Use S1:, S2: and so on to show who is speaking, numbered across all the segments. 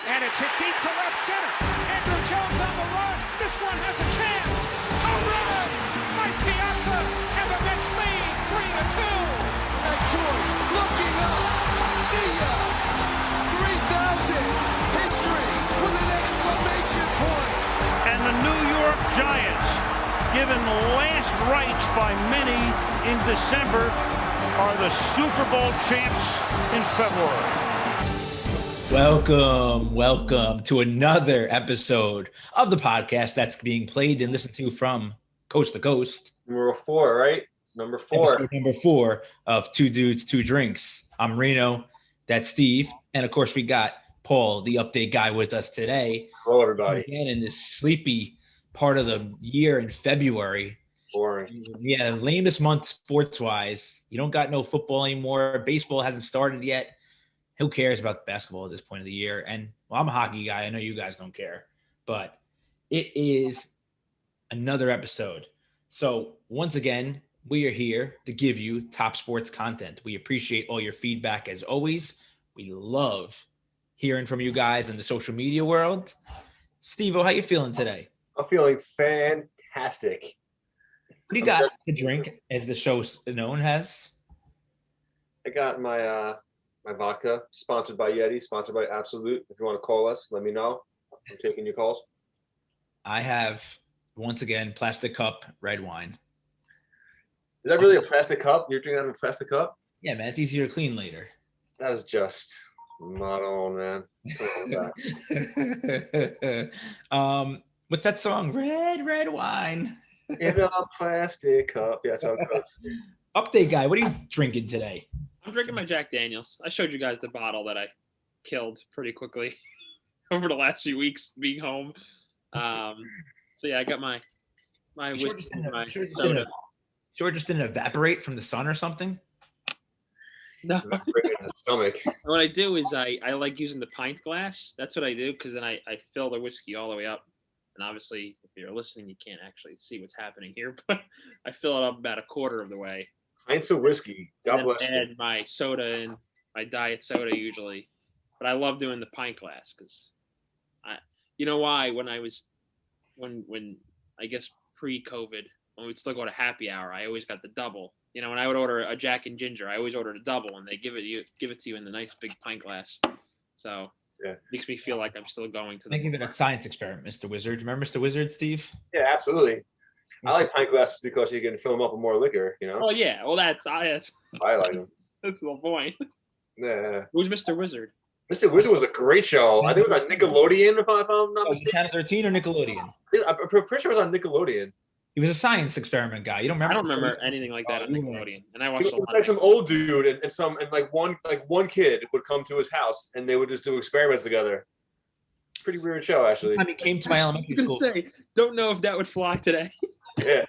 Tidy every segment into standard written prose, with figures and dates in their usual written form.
S1: And it's hit deep to left center. Andrew Jones on the run. This one has a chance. Home run! Mike Piazza, and the Mets lead 3-2.
S2: At George looking up. See ya! 3,000. History with an exclamation point.
S3: And the New York Giants, given last rites by many in December, are the Super Bowl champs in February.
S4: Welcome to another episode of the podcast that's being played and listened to from coast to coast.
S5: Number 4, right? Number 4.
S4: Episode number 4 of Two Dudes, Two Drinks. I'm Reno. That's Steve. And, of course, we got Paul, the update guy, with us today.
S5: Hello, everybody.
S4: Again, in this sleepy part of the year in February.
S5: Boring.
S4: Yeah, lamest month sports-wise. You don't got no football anymore. Baseball hasn't started yet. Who cares about basketball at this point of the year? And, well, I'm a hockey guy. I know you guys don't care. But it is another episode. So, once again, we are here to give you top sports content. We appreciate all your feedback as always. We love hearing from you guys in the social media world. Steve-O, how you feeling today?
S5: I'm feeling fantastic.
S4: What do you got to drink, as the show's known as?
S5: I got my my vodka, sponsored by Yeti, sponsored by Absolute. If you want to call us, let me know. I'm taking your calls.
S4: I have, once again, plastic cup red wine.
S5: Is that really a plastic cup? You're drinking out of a plastic cup?
S4: Yeah, man, it's easier to clean later.
S5: That is just not on, man.
S4: What's that song? Red wine.
S5: In a plastic cup. Yeah, that's how it goes.
S4: Update guy, what are you drinking today?
S6: I'm drinking my Jack Daniels. I showed you guys the bottle that I killed pretty quickly over the last few weeks being home. So yeah, I got my whiskey, my soda.
S4: Sure, just didn't evaporate from the sun or something?
S6: No.
S5: The stomach.
S6: What I do is I like using the pint glass. That's what I do because then I fill the whiskey all the way up. And obviously, if you're listening, you can't actually see what's happening here, but I fill it up about a quarter of the way.
S5: Pints of whiskey. God bless you.
S6: Add my soda and my diet soda usually, but I love doing the pint glass because you know why? When I guess pre-COVID, when we'd still go to happy hour, I always got the double. You know, when I would order a Jack and Ginger, I always ordered a double, and they give it to you in the nice big pint glass. So yeah, it makes me feel like I'm still going to.
S4: Think of it a science experiment, Mr. Wizard. Remember Mr. Wizard, Steve?
S5: Yeah, absolutely. I like pint glasses because you can fill them up with more liquor, you know?
S6: Oh, yeah. Well, I
S5: like them.
S6: That's the point.
S5: Yeah.
S6: Who's Mr. Wizard?
S5: Mr. Wizard was a great show. I think it was on Nickelodeon, if I'm not mistaken.
S4: Channel 13 or Nickelodeon?
S5: I'm pretty sure it was on Nickelodeon.
S4: He was a science experiment guy. You don't remember?
S6: I don't remember anything like that on Nickelodeon. And I watched
S5: it was like some old dude and one kid would come to his house and they would just do experiments together. Pretty weird show, actually.
S4: He came to my elementary school.
S6: Don't know if that would fly today.
S5: Yeah.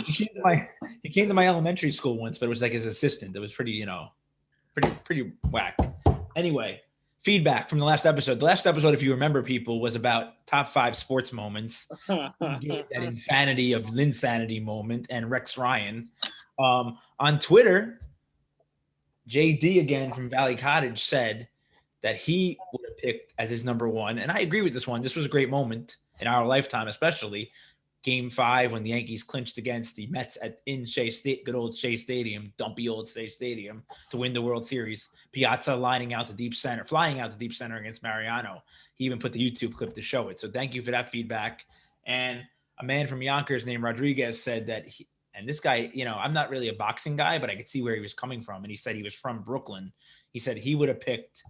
S4: He came to my elementary school once, but it was like his assistant. It was pretty whack. Anyway, feedback from the last episode. The last episode, if you remember, people, was about top 5 sports moments. That insanity of Linsanity moment and Rex Ryan. On Twitter, JD again from Valley Cottage said that he would have picked as his number 1. And I agree with this one. This was a great moment in our lifetime, especially Game 5 when the Yankees clinched against the Mets in Shea State, good old Shea Stadium, dumpy old Shea Stadium, to win the World Series. Piazza flying out to deep center against Mariano. He even put the YouTube clip to show it. So thank you for that feedback. And a man from Yonkers named Rodriguez said that and this guy, you know, I'm not really a boxing guy, but I could see where he was coming from. And he said he was from Brooklyn. He said he would have picked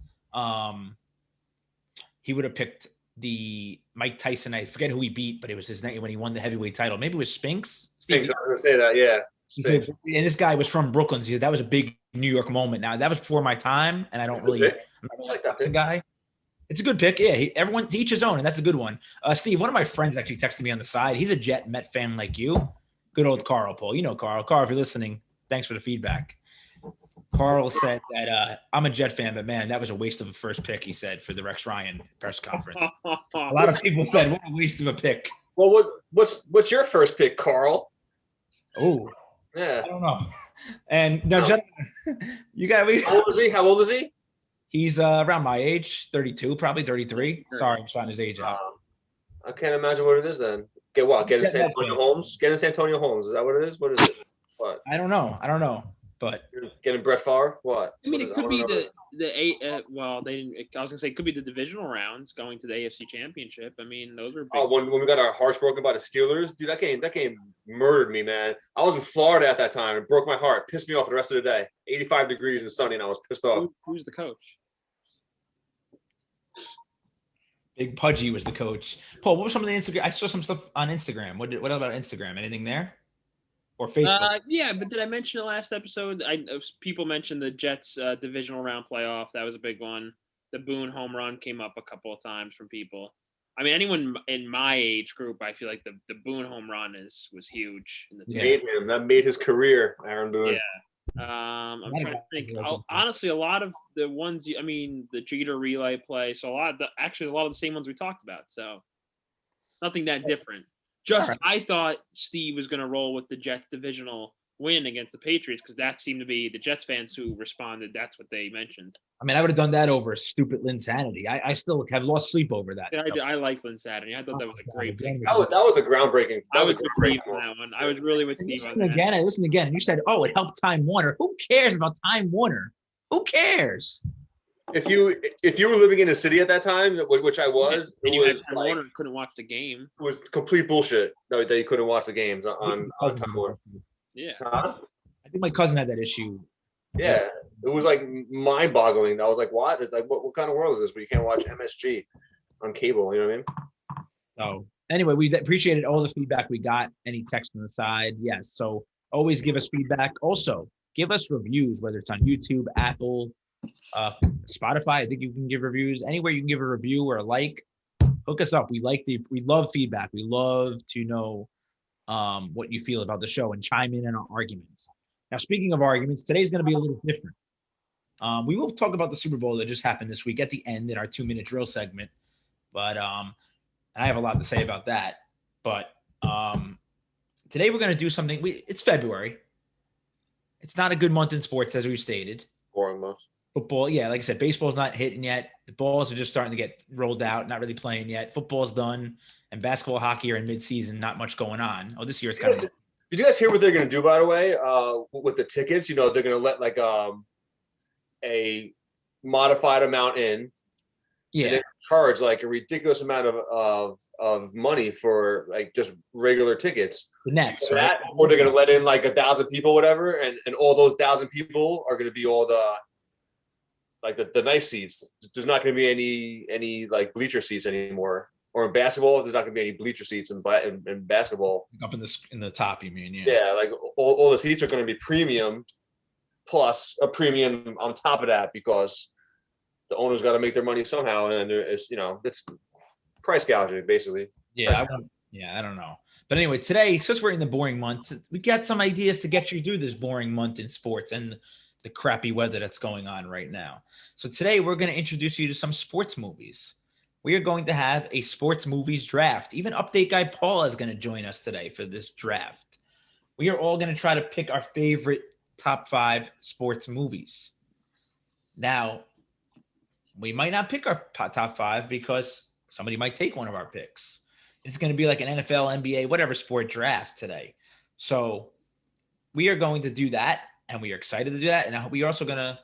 S4: the Mike Tyson. I forget who he beat, but it was his name when he won the heavyweight title. Maybe it was Spinks.
S5: Spinks, I was going to say that, yeah.
S4: He said, and this guy was from Brooklyn. So he said that was a big New York moment. Now, that was before my time, and I'm not really a boxing guy. It's a good pick. Yeah, everyone to each his own, and that's a good one. Steve, one of my friends actually texted me on the side. He's a Jet Met fan like you. Good old Carl, Paul. You know Carl. Carl, if you're listening, thanks for the feedback. Carl said that I'm a Jet fan, but man, that was a waste of a first pick, he said, for the Rex Ryan press conference. A lot of people said, what a waste of a pick.
S5: Well, what's your first pick, Carl?
S4: Oh,
S5: yeah.
S4: I don't know. And no, gentlemen, you got me.
S5: How old is he?
S4: He He's around my age, 32, probably 33.
S6: Sure.
S4: Sorry, I'm showing his age out.
S5: I can't imagine what it is then. Get what? Getting
S4: Yeah,
S5: Santonio Holmes? Getting Santonio Holmes. Is that what it is? What is it? What?
S4: I don't know. But
S5: Getting Brett Favre? What?
S6: I mean,
S5: What
S6: it
S5: is
S6: could be
S5: know.
S6: well, they didn't. I was gonna say it could be the divisional rounds going to the AFC Championship. I mean, those are big.
S5: Oh, when we got our hearts broken by the Steelers, dude, that game murdered me, man. I was in Florida at that time. It broke my heart. Pissed me off for the rest of the day. 85 degrees and sunny, and I was pissed off.
S6: Who's the coach?
S4: Big Pudgy was the coach. Paul, what was some of the Instagram? I saw some stuff on Instagram. What about Instagram? Anything there? Or Facebook?
S6: Yeah, but did I mention the last episode? People mentioned the Jets divisional round playoff. That was a big one. The Boone home run came up a couple of times from people. I mean, anyone in my age group, I feel like the Boone home run was huge. In the
S5: That made his career, Aaron Boone.
S6: Yeah. I'm trying to think. Honestly, a lot of the ones, the Jeter relay play. So a lot of the same ones we talked about. So nothing that different. Just right. I thought Steve was going to roll with the Jets divisional win against the Patriots because that seemed to be the Jets fans who responded. That's what they mentioned.
S4: I mean, I would have done that over stupid Linsanity. I still have lost sleep over that.
S6: Yeah, I like Linsanity. I thought that was a great thing.
S5: That was a groundbreaking.
S6: I was with Steve on that one. I was really with Steve on that.
S4: I listened again, and you said, "Oh, it helped Time Warner." Who cares about Time Warner? Who cares?
S5: If you were living in a city at that time, which I was,
S6: and you had Time Warner and couldn't watch the game.
S5: It was complete bullshit that you couldn't watch the games on Time Warner.
S6: Yeah,
S4: I think my cousin had that issue.
S5: Yeah, it was like mind-boggling. I was like, "What? It's like, what kind of world is this? Where you can't watch MSG on cable?" You know what I mean?
S4: So anyway, we appreciated all the feedback we got. Any text on the side, yes. So always give us feedback. Also, give us reviews, whether it's on YouTube, Apple, Spotify. I think you can give reviews anywhere. You can give a review or a like. Hook us up. We love feedback. We love to know what you feel about the show and chime in on our arguments. Now, speaking of arguments, today's going to be a little different. We will talk about the Super Bowl that just happened this week at the end in our 2-minute drill segment. But and I have a lot to say about that. But today we're going to do something. It's February. It's not a good month in sports, as we've stated.
S5: Boring month.
S4: Football, yeah, like I said, baseball's not hitting yet. The balls are just starting to get rolled out, not really playing yet. Football's done, and basketball, hockey are in mid-season, not much going on. Oh, this year it's kind of.
S5: Did you guys hear what they're going to do, by the way, with the tickets? They're going to let like a modified amount in.
S4: Yeah.
S5: And they charge like a ridiculous amount of money for like just regular tickets.
S4: The Nets, right?
S5: Or they're going to let in like 1,000 people, whatever, and all those 1,000 people are going to be all the nice seats. There's not going to be any like bleacher seats anymore. Or in basketball, there's not going to be any bleacher seats in basketball.
S4: Up in the top, you mean? Yeah.
S5: Yeah, like all the seats are going to be premium, plus a premium on top of that because the owners got to make their money somehow, and it's price gouging basically.
S4: Yeah, I don't know. But anyway, today, since we're in the boring month, we got some ideas to get you through this boring month in sports and the crappy weather that's going on right now. So today we're going to introduce you to some sports movies. We are going to have a sports movies draft. Even update guy Paul is going to join us today for this draft. We are all going to try to pick our favorite top 5 sports movies. Now, we might not pick our top 5 because somebody might take one of our picks. It's going to be like an NFL, NBA, whatever sport draft today. So we are going to do that, and we are excited to do that. And we are also going to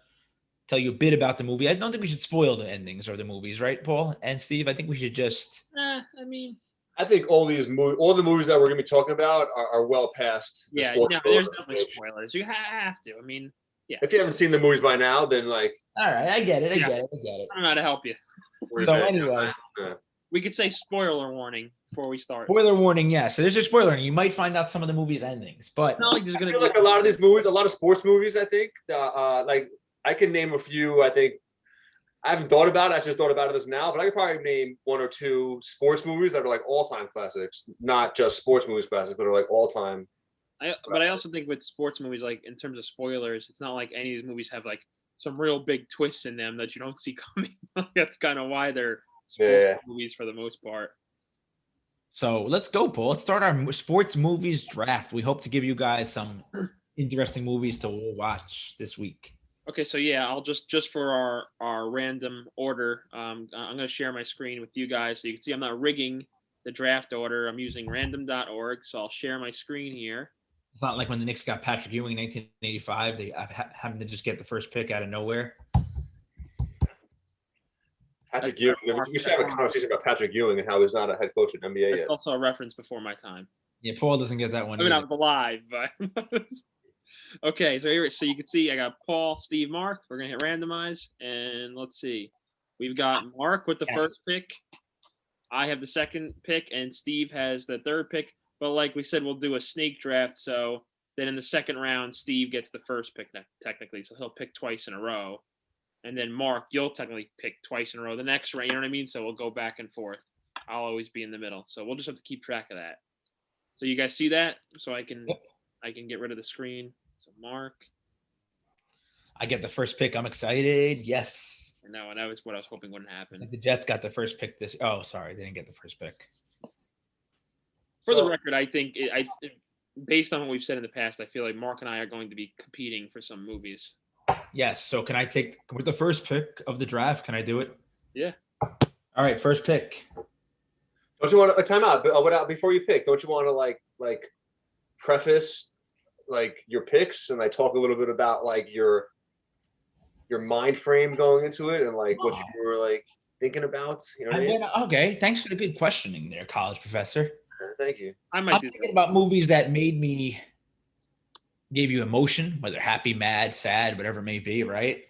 S4: tell you a bit about the movie. I don't think we should spoil the endings or the movies, right, Paul and Steve? I think we should just.
S5: I think all the movies that we're going to be talking about are well past.
S6: There's definitely spoilers. You have to. I mean, yeah.
S5: If you haven't seen the movies by now, then like.
S4: All right, I get it. I get it.
S6: I don't know how to help you.
S4: So anyway,
S6: we could say spoiler warning before we start.
S4: Spoiler warning, yeah. So there's a spoiler warning. You might find out some of the movie endings, but
S5: I feel like a lot of these movies, a lot of sports movies, I think, like. I can name a few. I think I haven't thought about it. I just thought about it this now, but I could probably name 1 or 2 sports movies that are like all-time classics, not just sports movies classics, but are like all-time.
S6: But I also think with sports movies, like in terms of spoilers, it's not like any of these movies have like some real big twists in them that you don't see coming. That's kind of why they're sports movies for the most part.
S4: So let's go, Paul. Let's start our sports movies draft. We hope to give you guys some interesting movies to watch this week.
S6: Okay, so yeah, I'll just for our random order, I'm gonna share my screen with you guys so you can see I'm not rigging the draft order. I'm using random.org, so I'll share my screen here.
S4: It's not like when the Knicks got Patrick Ewing in 1985. They happened to just get the first pick out of nowhere.
S5: Patrick Ewing. We should have a conversation about Patrick Ewing and how he's not a head coach in NBA yet.
S6: It's also a reference before my time.
S4: Yeah, Paul doesn't get that one.
S6: I mean, I'm alive, but okay. So here, so you can see I got Paul, Steve, Mark. We're gonna hit randomize, and let's see. We've got Mark with the first pick. I have the second pick, and Steve has the third pick. But like we said, we'll do a snake draft. So then in the second round, Steve gets the first pick technically. So he'll pick twice in a row. And then Mark, you'll technically pick twice in a row the next round. You know what I mean? So we'll go back and forth. I'll always be in the middle. So we'll just have to keep track of that. So you guys see that? So I can get rid of the screen. So Mark.
S4: I get the first pick. I'm excited. Yes.
S6: No, and that was what I was hoping wouldn't happen.
S4: The Jets got the first pick this. Oh, sorry, they didn't get the first pick.
S6: For the record, I think based on what we've said in the past, I feel like Mark and I are going to be competing for some movies.
S4: Yes. So can I take with the first pick of the draft? Can I do it?
S6: Yeah.
S4: All right. First pick.
S5: Don't you want a timeout? But before you pick, don't you want to like preface like your picks and like talk a little bit about like your mind frame going into it and like what you were like thinking about? You know what I mean?
S4: Okay. Thanks for the good questioning there, college professor.
S5: Thank you.
S6: I'm
S4: thinking about movies that gave you emotion, whether happy, mad, sad, whatever it may be, right?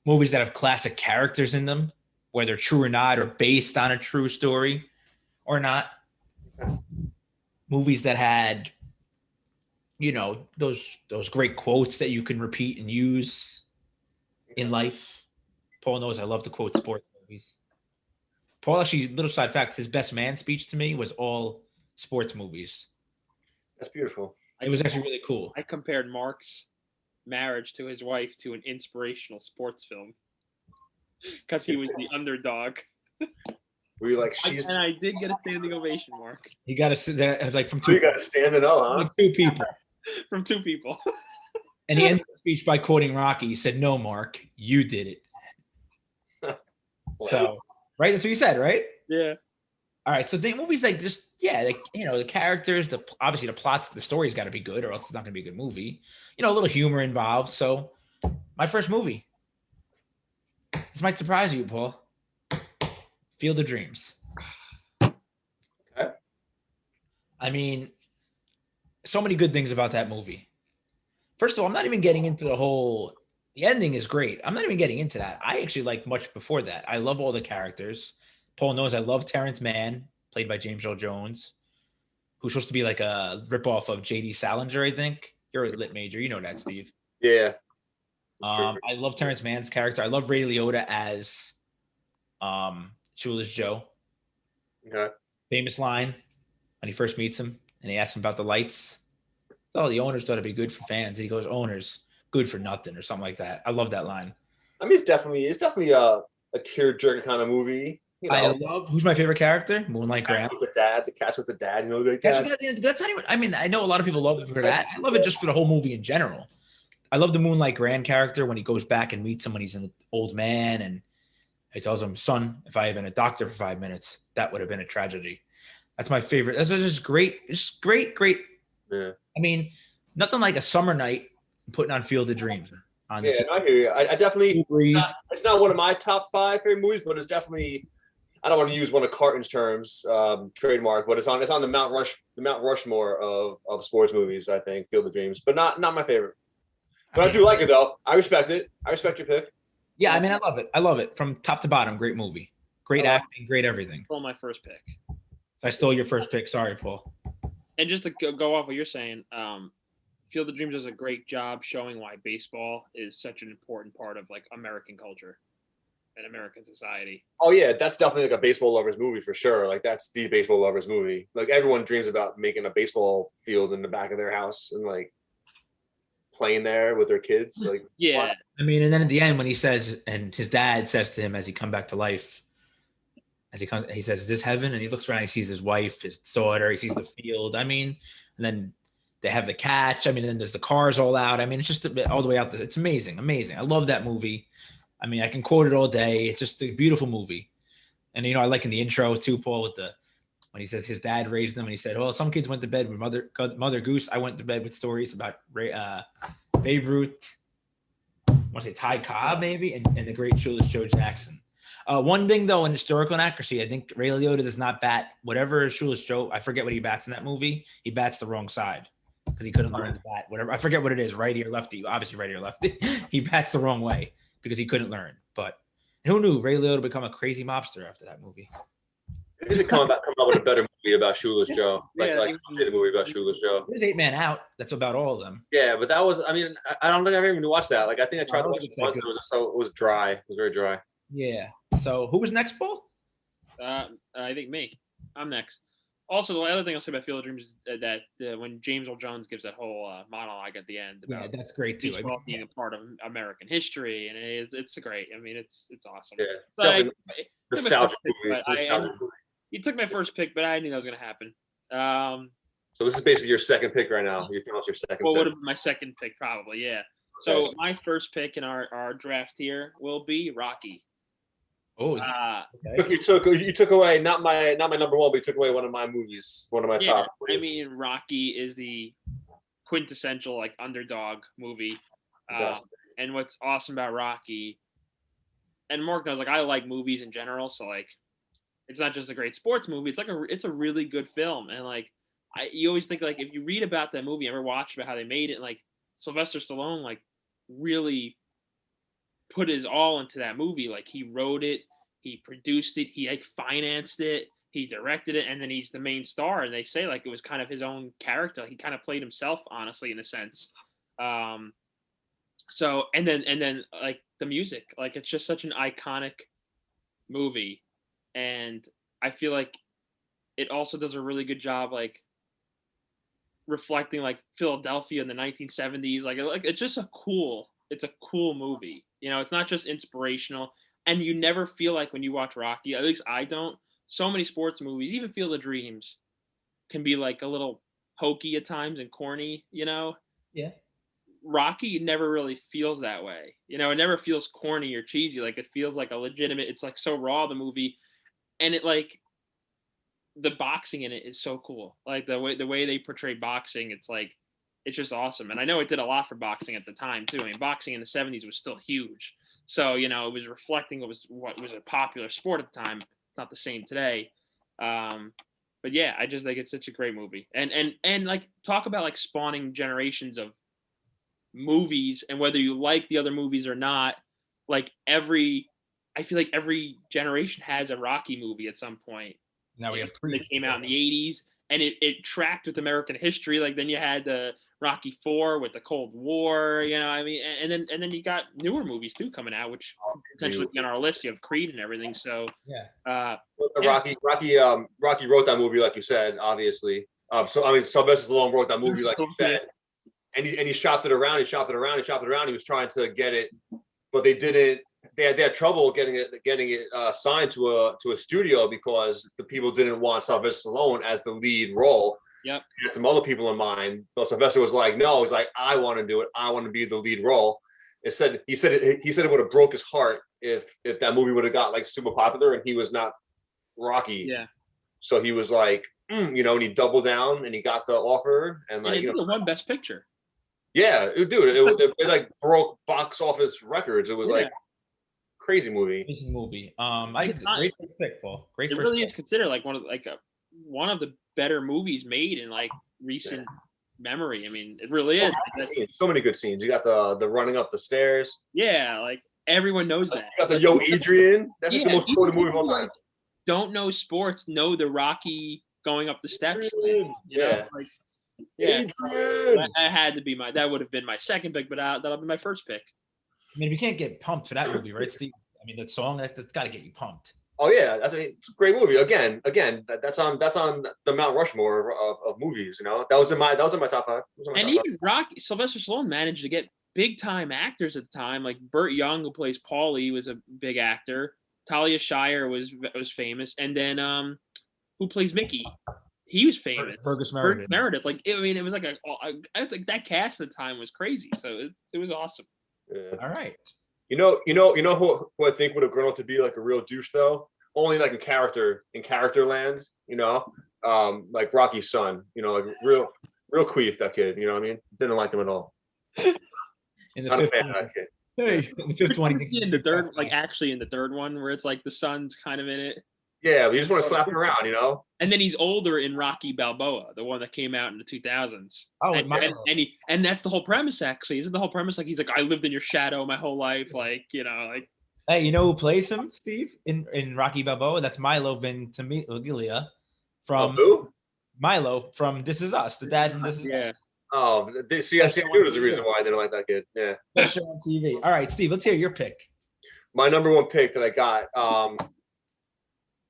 S4: Movies that have classic characters in them, whether true or not, or based on a true story or not. Movies that had, those great quotes that you can repeat and use in life. Paul knows I love to quote sports movies. Paul, actually, little side fact, his best man speech to me was all sports movies.
S5: That's beautiful.
S4: It was actually really cool.
S6: I compared Mark's marriage to his wife to an inspirational sports film because he was the underdog.
S5: Were you like,
S6: and I did get a standing ovation, Mark.
S4: You got to sit there like from two.
S5: You got to stand it up, huh?
S4: Like two people.
S6: From two people.
S4: And he ended the speech by quoting Rocky. He said, "No, Mark, you did it." So, right? That's what you said, right?
S6: Yeah.
S4: All right. So the movies like just the characters, obviously the plots, the story's got to be good, or else it's not gonna be a good movie. A little humor involved. So, my first movie. This might surprise you, Paul. Field of Dreams.
S5: Okay.
S4: I mean, so many good things about that movie. First of all, I'm not even getting into the ending is great. I'm not even getting into that. I actually like much before that. I love all the characters. Paul knows I love Terrence Mann, played by James Earl Jones, who's supposed to be like a ripoff of J.D. Salinger, I think. You're a lit major. You know that, Steve.
S5: Yeah.
S4: I love Terrence Mann's character. I love Ray Liotta as Shoeless Joe.
S5: Okay.
S4: Famous line when he first meets him and he asks him about the lights. Oh, the owners thought it'd be good for fans. And he goes, "Owners, good for nothing," or something like that. I love that line.
S5: I mean, it's definitely a tear-jerking kind of movie.
S4: I love who's my favorite character? Moonlight Graham.
S5: The Cats with the Dad.
S4: That's not even. I mean, I know a lot of people love it for that. I love it just for the whole movie in general. I love the Moonlight Graham character when he goes back and meets him when he's an old man, and he tells him, "Son, if I had been a doctor for 5 minutes, that would have been a tragedy." That's my favorite. That's just great. It's great.
S5: Yeah.
S4: I mean, nothing like a summer night putting on Field of Dreams.
S5: I hear you. I definitely. It's not one of my top 5 favorite movies, but it's definitely. I don't want to use one of Carton's terms, trademark, but it's on the Mount Rushmore of sports movies. I think Field of Dreams, but not my favorite. But I do like it though. I respect it. I respect your pick.
S4: Yeah, I mean, I love it. I love it from top to bottom. Great movie, great acting, great everything.
S6: Stole my first pick.
S4: I stole your first pick. Sorry, Paul.
S6: And just to go off what you're saying, Field of Dreams does a great job showing why baseball is such an important part of like American culture and American society.
S5: Oh yeah, that's definitely like a baseball lovers movie for sure. Like that's the baseball lovers movie. Like everyone dreams about making a baseball field in the back of their house and like playing there with their kids. Like
S6: yeah.
S4: I mean, and then at the end when he says, and his dad says to him as he come back to life, he says, "Is this heaven?" And he looks around, he sees his wife, his daughter, he sees the field. I mean, and then They have the catch. I mean, and then there's the cars all out. I mean, it's just a bit all the way out there. It's amazing, amazing. I love that movie. I mean, I can quote it all day. It's just a beautiful movie. And I like in the intro too, Paul, with when he says his dad raised them, and he said, "Well, some kids went to bed with Mother Goose. I went to bed with stories about Babe Ruth. I want to say Ty Cobb, maybe, and the great Shoeless Joe Jackson." One thing though, in historical inaccuracy, I think Ray Liotta does not bat whatever Shoeless Joe. I forget what he bats in that movie. He bats the wrong side because he couldn't learn to bat. Whatever, I forget what it is, righty or lefty. Obviously, righty or lefty. He bats the wrong way because he couldn't learn. But who knew Ray Liotta would become a crazy mobster after that movie?
S5: They need to come up with a better movie about Shoeless Joe. Like a movie about Shoeless Joe.
S4: There's 8 Man Out. That's about all of them.
S5: Yeah, but that was. I mean, I don't think I've even watched that. Like, I think I tried to watch it once. It was dry. It was very dry.
S4: Yeah. So who was next, Paul?
S6: I think me. I'm next. Also, the other thing I'll say about Field of Dreams is that when James Earl Jones gives that whole monologue at the end about
S4: that's great too.
S6: baseball being a part of American history, and it's great. I mean, it's awesome.
S5: Yeah, nostalgic movie.
S6: You took my first pick, but I knew that was going to happen.
S5: So this is basically your second pick right now. You found your second.
S6: Well,
S5: pick.
S6: would have been my second pick probably, yeah. So my first pick in our draft here will be Rocky.
S4: Oh,
S5: okay. You took away not my number one, but you took away one of my movies, one of my top.
S6: I mean, Rocky is the quintessential like underdog movie, and what's awesome about Rocky, and Mark knows, like, I like movies in general, so like, it's not just a great sports movie. It's a really good film, and like, you always think, like, if you read about that movie, ever watched about how they made it, and, like, Sylvester Stallone like really put his all into that movie. Like, he wrote it, he produced it, he like financed it, he directed it, and then he's the main star. And they say like it was kind of his own character. He kind of played himself, honestly, in a sense. So and then like the music, like, it's just such an iconic movie, and I feel like it also does a really good job like reflecting like Philadelphia in the 1970s. Like it's just a cool movie. It's not just inspirational, and you never feel like when you watch Rocky, at least I don't. So many sports movies, even Field of Dreams, can be like a little hokey at times and corny, Yeah. Rocky never really feels that way. It never feels corny or cheesy. Like, it feels like a legitimate, it's like so raw, the movie. And it like, the boxing in it is so cool. Like the way they portray boxing, it's like, it's just awesome. And I know it did a lot for boxing at the time too. I mean, boxing in the 70s was still huge. So, it was reflecting what was a popular sport at the time. It's not the same today. But yeah, I just think it's such a great movie. And like, talk about like spawning generations of movies, and whether you like the other movies or not, like I feel like every generation has a Rocky movie at some point.
S4: Now we have Creed.
S6: That came out in the 80s, and it tracked with American history. Like, then you had the Rocky IV with the Cold War, I mean, and then you got newer movies too coming out, which potentially be on our list. You have Creed and everything. So
S5: Rocky wrote that movie, like you said, obviously. So I mean, Sylvester Stallone wrote that movie, like you said, and he shopped it around. He was trying to get it, but they didn't. They had trouble getting it signed to a studio because the people didn't want Sylvester Stallone as the lead role.
S6: Yep.
S5: He had some other people in mind, but Sylvester was like, "No." He's like, "I want to do it. I want to be the lead role." He said it would have broke his heart if that movie would have got like super popular and he was not Rocky.
S6: Yeah.
S5: So he was like, and he doubled down and he got the offer, and like,
S6: it won Best Picture.
S5: Yeah, dude, it like broke box office records. It was like crazy movie.
S4: Amazing movie. Great first pick, Paul. Great.
S6: It really is considered like one of the better movies made in like recent memory. I mean, it really is.
S5: So many good scenes. You got the running up the stairs.
S6: Yeah, like everyone knows that.
S5: You got the Yo Adrian. That's the most important movie of all time.
S6: Don't know sports, know the Rocky going up the steps.
S5: Adrian.
S6: Adrian. That would have been my second pick, but that'll be my first pick.
S4: I mean, if you can't get pumped for that movie, right, Steve? I mean, that song that's got to get you pumped.
S5: Oh yeah, it's a great movie. Again, that's on the Mount Rushmore of movies. That was in my top five.
S6: Rocky, Sylvester Stallone managed to get big time actors at the time, like Burt Young, who plays Paulie, was a big actor. Talia Shire was famous, and then who plays Mickey? He was famous.
S4: Burgess
S6: Burgess
S4: Meredith.
S6: Meredith. Like, I mean, it was like I think that cast at the time was crazy. So it was awesome.
S5: Yeah.
S4: All right.
S5: You know who I think would have grown up to be like a real douche though? Only like in character land, like Rocky's son, like real queef, that kid, you know what I mean? Didn't like him at all.
S4: In the
S5: Not a
S4: fifth
S5: fan of
S4: one.
S5: that kid.
S4: Hey, in the fifth one, he thinks
S6: In the third, like actually in the third one, where it's like the son's kind of in it.
S5: Yeah, we just want to slap him around,
S6: And then he's older in Rocky Balboa, the one that came out in the 2000s.
S4: Oh,
S6: and that's the whole premise. Actually, isn't the whole premise like he's like, I lived in your shadow my whole life, like like.
S4: Hey, you know who plays him, Steve, in Rocky Balboa? That's Milo Ventimiglia from
S5: who?
S4: Milo from This Is Us, the dad from This Is
S6: Yeah.
S4: Us.
S5: Oh, I knew there's a reason why I didn't like that kid. Yeah.
S4: Best show on TV. All right, Steve, let's hear your pick.
S5: My number one pick that I got,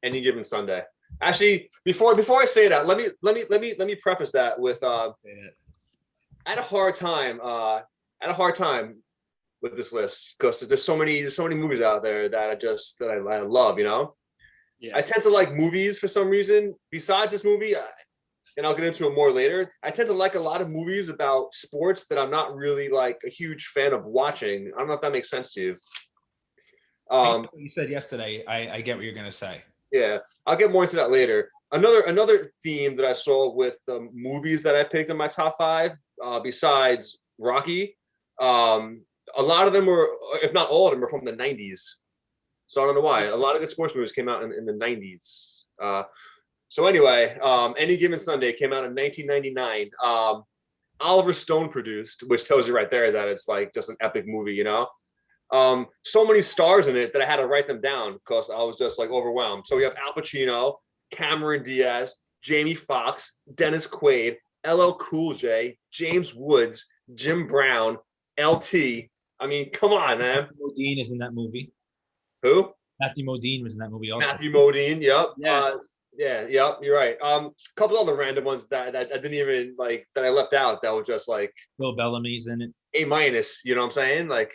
S5: Any Given Sunday. Actually, before I say that, let me preface that with I had a hard time with this list because there's so many movies out there that I love,
S6: Yeah.
S5: I tend to like movies for some reason. Besides this movie, and I'll get into it more later, I tend to like a lot of movies about sports that I'm not really like a huge fan of watching. I don't know if that makes sense to you.
S4: You said yesterday. I get what you're gonna say.
S5: Yeah, I'll get more into that later. Another theme that I saw with the movies that I picked in my top 5, besides Rocky, a lot of them were, if not all of them, are from the 90s. So I don't know why. A lot of good sports movies came out in the 90s. So anyway, Any Given Sunday came out in 1999. Oliver Stone produced, which tells you right there that it's like just an epic movie, so many stars in it that I had to write them down because I was just like overwhelmed. So we have Al Pacino, Cameron Diaz, Jamie Foxx, Dennis Quaid, LL Cool J, James Woods, Jim Brown, LT. I mean, come on, man.
S4: Matthew Modine is in that movie.
S5: Who?
S4: Matthew Modine was in that movie also.
S5: Matthew Modine. Yep.
S6: Yeah.
S5: Yep. You're right. A couple other random ones that I didn't even like that I left out. That was just like
S4: Bill Bellamy's in it.
S5: A-. You know what I'm saying? Like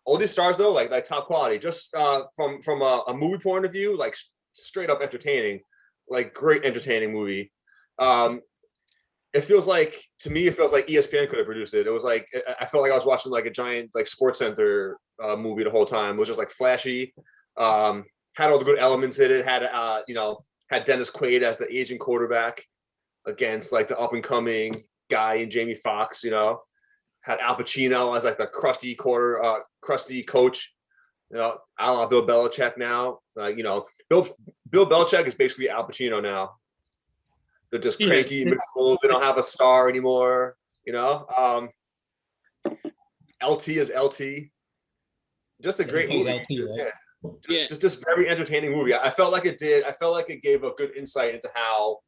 S5: all these stars though, like top quality. Just from a movie point of view, like straight up entertaining, like great entertaining movie. It feels like ESPN could have produced it. It was like I felt like I was watching like a giant like Sports Center movie the whole time. It was just like flashy, had all the good elements in it. Had Dennis Quaid as the Asian quarterback against like the up and coming guy in Jamie Foxx. Had Al Pacino as like the crusty coach. A la Bill Belichick now. Bill Belichick is basically Al Pacino now. They're just cranky, miserable. They don't have a star anymore. LT is LT. Just a great movie.
S4: LT, right?
S5: Yeah. Just very entertaining movie. I felt like it gave a good insight into how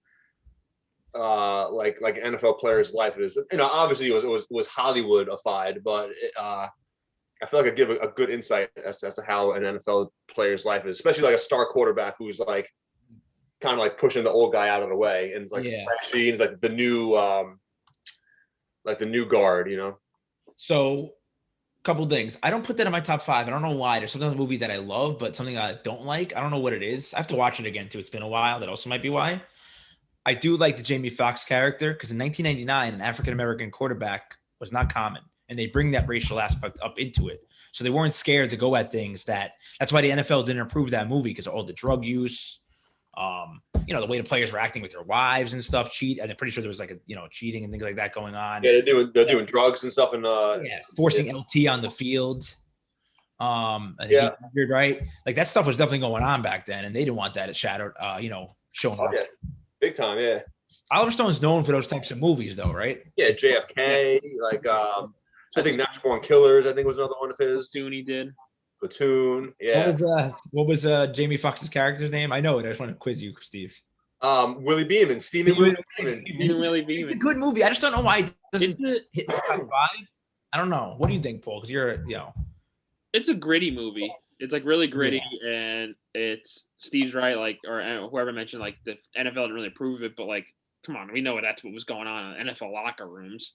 S5: like an NFL player's life is. Obviously it was Hollywood-ified, but I feel like it gave a good insight as to how an NFL player's life is, especially like a star quarterback who's like kind of like pushing the old guy out of the way and it's like flashy and it's like the new guard,
S4: So couple things. I don't put that in my top 5. I don't know why. There's something in the movie that I love, but something I don't like. I don't know what it is. I have to watch it again too. It's been a while. That also might be why. I do like the Jamie Foxx character because in 1999, an African-American quarterback was not common. And they bring that racial aspect up into it. So they weren't scared to go at things that's why the NFL didn't approve that movie because of all the drug use, the way the players were acting with their wives and stuff, and I'm pretty sure there was like cheating and things like that going on.
S5: Yeah, they're doing drugs and stuff and
S4: forcing LT on the field. Injured, right? Like that stuff was definitely going on back then, and they didn't want that shadowed, showing up.
S5: Yeah. Big time, yeah.
S4: Oliver Stone's known for those types of movies, though, right?
S5: Yeah, JFK, like I think Natural Born Killers, I think was another one of his.
S6: Platoon did.
S5: Platoon, yeah.
S4: What was Jamie Foxx's character's name? I know it. I just want to quiz you, Steve.
S5: Willie Beeman, Stephen Willie Beeman.
S4: It's a good movie. I just don't know why it doesn't hit the top 5. I don't know. What do you think, Paul? Because you're,
S6: It's a gritty movie. It's like really gritty, and it's Steve's right. Like, or whoever mentioned, like the NFL didn't really approve it, but like, come on, we know that's what was going on in NFL locker rooms.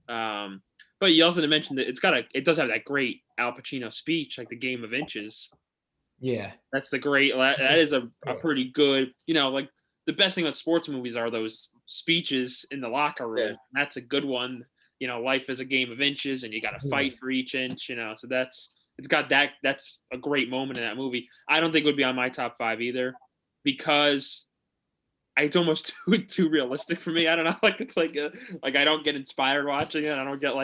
S6: But you also didn't mention that it does have that great Al Pacino speech, like the Game of Inches.
S4: Yeah,
S6: that's the great. That is a pretty good. Like the best thing about sports movies are those speeches in the locker room.
S5: Yeah.
S6: That's a good one. You know, life is a game of inches, and you got to fight for each inch. You know, so it's got that. That's a great moment in that movie. I don't think it would be on my top 5 either, because it's almost too realistic for me. I don't know. Like it's like I don't get inspired watching it. I don't get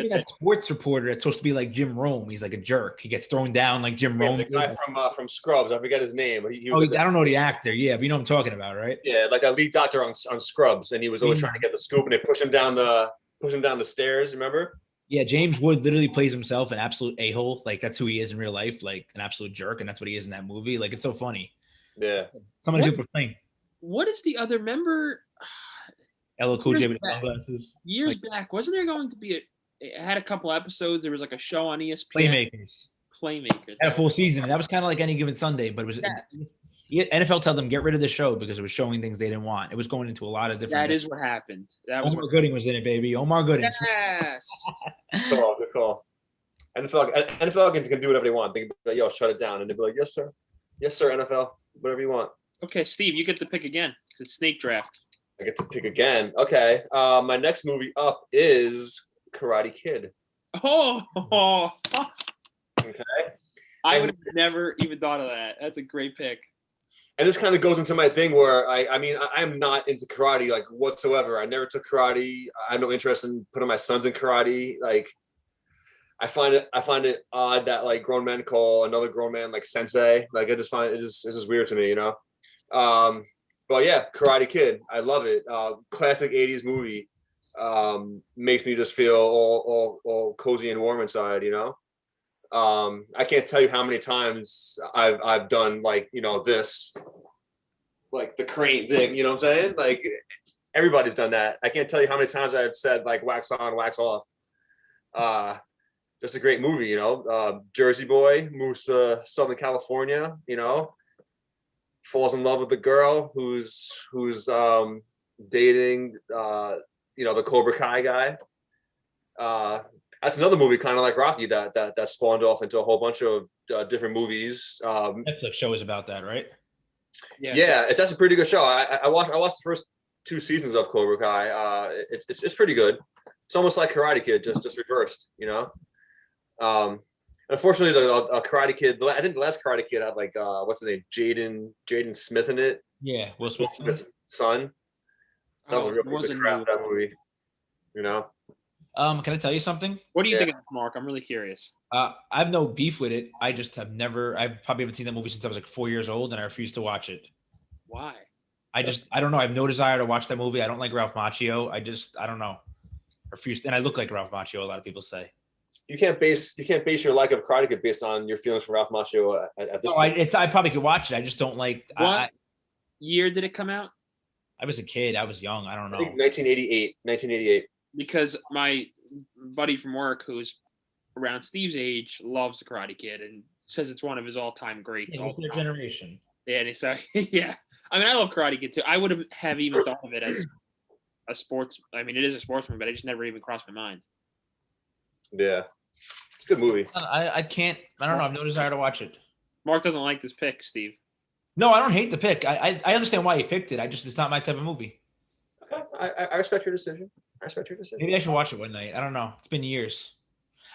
S4: that sports reporter that's supposed to be like Jim Rome. He's like a jerk. He gets thrown down like Jim Rome.
S5: The guy from Scrubs. I forget his name. He was
S4: I don't know the actor. Yeah, but you know what I'm talking about, right?
S5: Yeah, like a lead doctor on Scrubs, and he was always trying to get the scoop, and they push him down the stairs. Remember?
S4: Yeah, James Wood literally plays himself an absolute a-hole. Like that's who he is in real life, like an absolute jerk, and that's what he is in that movie. Like it's so funny.
S5: Yeah.
S4: Some of the people are playing.
S6: What is the other member?
S4: LL Cool J with sunglasses.
S6: Years back, wasn't there going to be it had a couple episodes. There was like a show on ESPN. Playmakers.
S4: Had a full season. That was kind of like Any Given Sunday, but it was NFL told them get rid of the show because it was showing things they didn't want. It was going into a lot of different.
S6: That is what happened.
S4: Omar Gooding was in it, baby. Omar Gooding.
S6: Yes.
S5: Good call. NFL can do whatever they want. They can be like, yo, shut it down, and they'll be like, yes, sir, NFL, whatever you want.
S6: Okay, Steve, you get to pick again. It's snake draft.
S5: I get to pick again. Okay. My next movie up is Karate Kid.
S6: Oh.
S5: Okay.
S6: I would have never even thought of that. That's a great pick.
S5: And this kind of goes into my thing where I'm not into karate like whatsoever. I never took karate. I have no interest in putting my sons in karate. Like, I find it odd that like grown men call another grown man like sensei. Like I just find it's just weird to me, you know. But yeah, Karate Kid, I love it. Classic '80s movie. Makes me just feel all cozy and warm inside, you know. I can't tell you how many times I've done like, you know, this, like the crane thing, you know what I'm saying? Like everybody's done that. I can't tell you how many times I've said like wax on, wax off. Just a great movie, you know. Jersey boy moves to Southern California, you know, falls in love with the girl who's dating you know, the Cobra Kai guy. That's another movie kind of like Rocky that spawned off into a whole bunch of different movies.
S4: Netflix show is about that, right?
S5: Yeah, it's actually a pretty good show. I watched the first 2 seasons of Cobra Kai. It's pretty good. It's almost like Karate Kid, just reversed, you know. Unfortunately, the Karate Kid, I think the last Karate Kid had like what's his name, Jaden Smith in it.
S4: Yeah, Will Smith's
S5: son. That was a real piece of crap, that movie. You know.
S4: Can I tell you something?
S6: What do you think of this, Mark? I'm really curious.
S4: I have no beef with it. I just have never. I probably haven't seen that movie since I was like 4 years old, and I refuse to watch it.
S6: Why?
S4: I don't know. I have no desire to watch that movie. I don't like Ralph Macchio. I don't know. Refuse. And I look like Ralph Macchio. A lot of people say.
S5: You can't base your like of Karate Kid based on your feelings for Ralph Macchio at this point.
S4: I probably could watch it. I just don't like.
S6: What year did it come out?
S4: I was a kid. I was young. I don't know.
S5: I think 1988.
S6: Because my buddy from work, who's around Steve's age, loves the Karate Kid and says it's one of his all-time greats.
S4: Yeah, it's their generation.
S6: Yeah, and so yeah. I mean, I love Karate Kid too. I would have even thought of it as a sports. I mean, it is a sports movie, but I just never even crossed my mind.
S5: Yeah, it's a good movie.
S4: I can't. I don't know. I have no desire to watch it.
S6: Mark doesn't like this pick, Steve.
S4: No, I don't hate the pick. I understand why he picked it. It's not my type of movie.
S5: Okay, I respect your decision.
S4: Maybe I should watch it one night. I don't know. It's been years.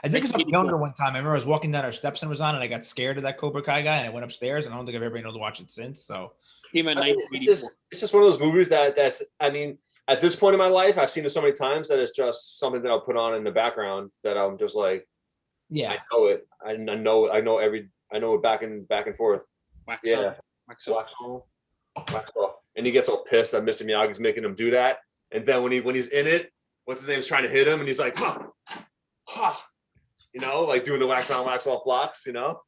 S4: I think because I was younger one time. I remember I was walking down our steps and it was on, and I got scared of that Cobra Kai guy, and I went upstairs, and I don't think I've ever been able to watch it since. So
S5: it's just one of those movies that's. I mean, at this point in my life, I've seen it so many times that it's just something that I'll put on in the background that I'm just like,
S4: yeah,
S5: I know it. I know it back and forth.
S6: Wax
S5: off. And he gets all pissed that Mr. Miyagi's making him do that. And then when he's in it, what's his name's trying to hit him, and he's like, you know, like doing the wax on, wax off blocks, you know,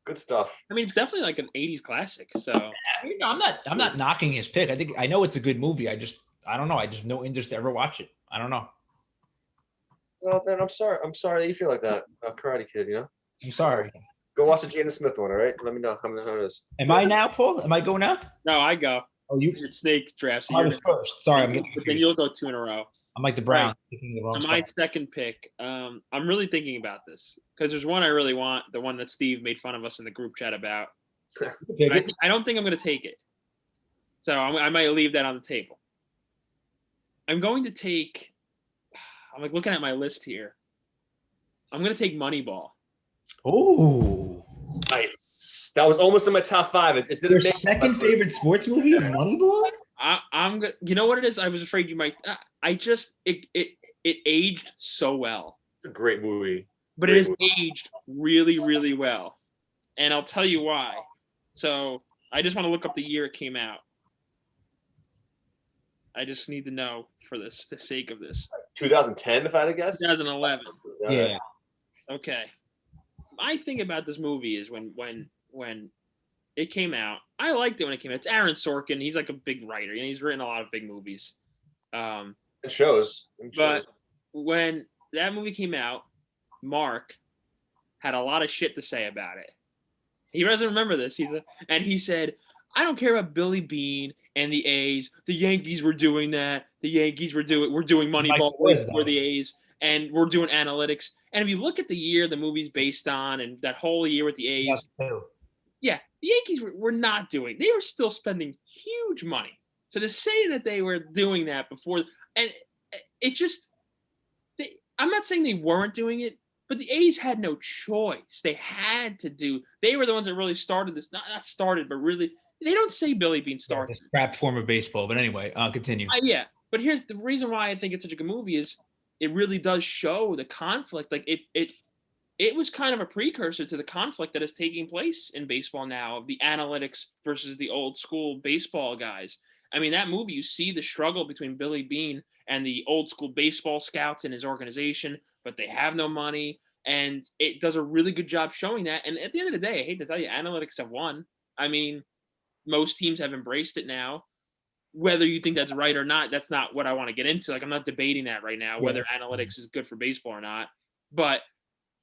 S5: good stuff.
S6: I mean, it's definitely like an '80s classic. So
S4: you know, I'm not knocking his pick. I know it's a good movie. I don't know. I just have no interest to ever watch it. I don't know.
S5: Well, then I'm sorry that you feel like that about Karate Kid. You know,
S4: I'm sorry.
S5: Go watch the Jaden Smith one, all right? Let me know how it is.
S4: Am I now, Paul? Am I going now?
S6: No, I go.
S4: Oh, you
S6: snake draft. So
S4: I was first. Sorry, I'm getting
S6: then you'll go 2 in a row.
S4: I'm like the Browns.
S6: Right. My second pick. I'm really thinking about this because there's one I really want, the one that Steve made fun of us in the group chat about. I don't think I'm going to take it. So I might leave that on the table. I'm going to take. I'm like looking at my list here. I'm going to take Moneyball.
S4: Oh,
S5: Nice. That was almost in my top 5. It didn't
S4: your
S5: make
S4: second favorite sports movie is Moneyball?
S6: I'm gonna. You know what it is? I was afraid you might. I just it aged so well.
S5: It's a great movie.
S6: But it has aged really, really well. And I'll tell you why. So I just want to look up the year it came out. I just need to know for the sake of this.
S5: 2010, if I had to guess.
S6: 2011.
S4: Yeah.
S6: Okay. My thing about this movie is when it came out, I liked it when it came out. It's Aaron Sorkin. He's like a big writer. You know, he's written a lot of big movies.
S5: It shows.
S6: But when that movie came out, Mark had a lot of shit to say about it. He doesn't remember this. And he said, I don't care about Billy Beane and the A's. The Yankees were doing that. We're doing Moneyball for the A's, and we're doing analytics. And if you look at the year the movie's based on, and that whole year with the A's, yeah, the Yankees were not doing. They were still spending huge money. So to say that they were doing that before, and it just, I'm not saying they weren't doing it, but the A's had no choice. They had to do. They were the ones that really started this. Not started, but really, they don't say Billy Beane started.
S4: This crap form of baseball. But anyway, continue.
S6: Yeah, but here's the reason why I think it's such a good movie is it really does show the conflict. Like it was kind of a precursor to the conflict that is taking place in baseball now, the analytics versus the old school baseball guys. I mean, that movie, you see the struggle between Billy Beane and the old school baseball scouts in his organization, but they have no money. And it does a really good job showing that. And at the end of the day, I hate to tell you, analytics have won. I mean, most teams have embraced it now. Whether you think that's right or not, that's not what I want to get into. Like, I'm not debating that right now, whether analytics is good for baseball or not. But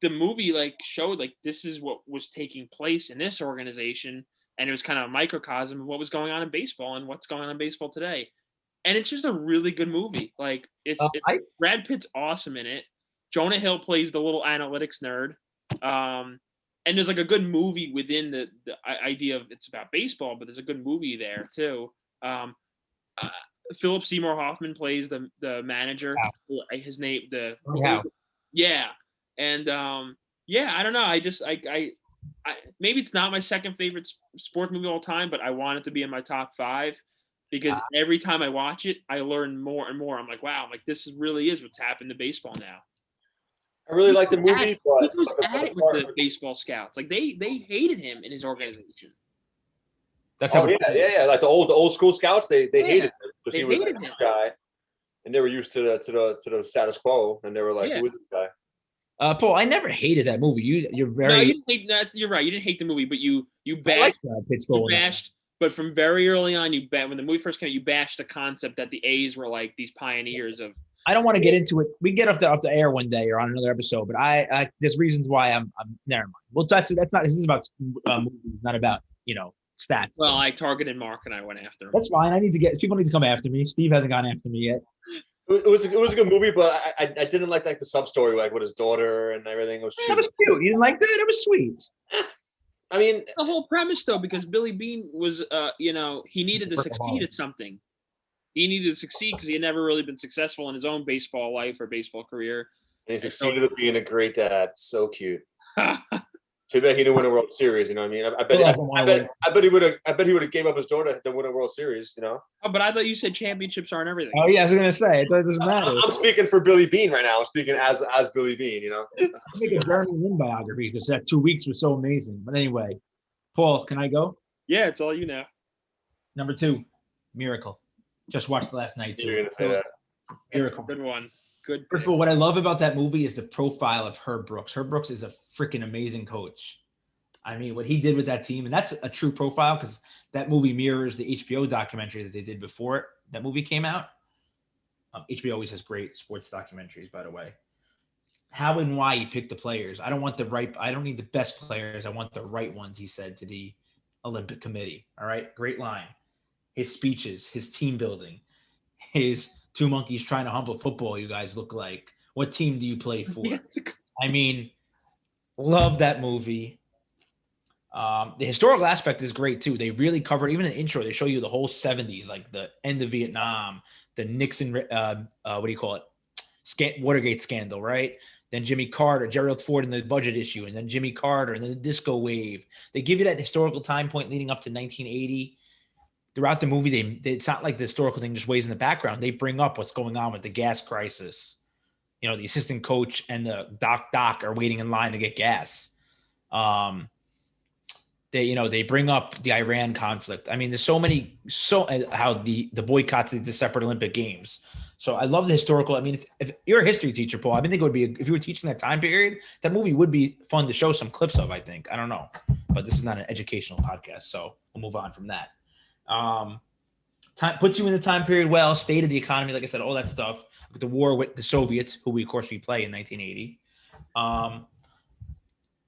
S6: the movie showed this is what was taking place in this organization. And it was kind of a microcosm of what was going on in baseball and what's going on in baseball today. And it's just a really good movie. Brad Pitt's awesome in it. Jonah Hill plays the little analytics nerd. And there's a good movie within the idea of it's about baseball, but there's a good movie there too. Philip Seymour Hoffman plays the manager. Wow. His name, yeah. And I don't know. I maybe it's not my second favorite sports movie of all time, but I want it to be in my top 5 because every time I watch it, I learn more and more. I'm like, wow, this really is what's happened to baseball now.
S5: I really like the movie, but
S6: he goes at it with the baseball scouts. They hated him in his organization.
S4: That's how.
S5: Yeah. Like the old school scouts, they hated him because he was a guy, and they were used to the status quo, and they were like, "Who is this guy?"
S4: Paul, I never hated that movie. You're very.
S6: No, you didn't hate. You're right. You didn't hate the movie, but you bashed. But from very early on, when the movie first came out, you bashed the concept that the A's were like these pioneers of.
S4: I don't want to get into it. We get up the air one day or on another episode, but I there's reasons why I'm never mind. Well, that's not. This is about movies, not about stats.
S6: Well, I targeted Mark and I went after him.
S4: That's fine. People need to come after me. Steve hasn't gone after me yet.
S5: It was a good movie, but I didn't like the sub story with his daughter and everything. It was
S4: cute. You didn't like that? It was sweet.
S5: I mean,
S6: the whole premise though, because Billy Beane was, he needed to succeed at something. He needed to succeed because he had never really been successful in his own baseball life or baseball career.
S5: And he succeeded at being a great dad. So cute. Too bad he didn't win a World Series. You know what I mean? I bet he would have gave up his daughter to win a World Series. Oh,
S6: but I thought you said championships aren't everything.
S4: Oh yeah, I was gonna say it doesn't matter.
S5: I'm speaking for Billy Beane right now. I'm speaking as Billy Beane.
S4: I'm making a Jeremy Lin biography because that 2 weeks was so amazing. But anyway, Paul, can I go?
S6: Yeah, it's all you now.
S4: Number 2, Miracle. Just watched it last night too.
S5: You're gonna say that.
S6: Miracle. Good one. Good.
S4: First of all, what I love about that movie is the profile of Herb Brooks. Herb Brooks is a freaking amazing coach. I mean, what he did with that team, and that's a true profile because that movie mirrors the HBO documentary that they did before that movie came out. HBO always has great sports documentaries, by the way. How and why he picked the players. I don't need the best players. I want the right ones, he said to the Olympic Committee. All right, great line. His speeches, his team building, his two monkeys trying to humble football. You guys look like. What team do you play for? I mean, love that movie. The historical aspect is great too. They really cover, even in the intro, they show you the whole 70s, like the end of Vietnam, the Nixon, what do you call it? Watergate scandal, right? Then Jimmy Carter, Gerald Ford in the budget issue, and then Jimmy Carter, and then the disco wave. They give you that historical time point leading up to 1980. Throughout the movie, it's not like the historical thing just weighs in the background. They bring up what's going on with the gas crisis. You know, the assistant coach and the doc are waiting in line to get gas. They bring up the Iran conflict. I mean, there's how the boycotts of the separate Olympic Games. So I love the historical. I mean, if you're a history teacher, Paul, I think it would be, if you were teaching that time period, that movie would be fun to show some clips of, I think. I don't know, but this is not an educational podcast, so we'll move on from that. Puts you in the time period well, state of the economy, like I said, all that stuff. The war with the Soviets, who we play in 1980.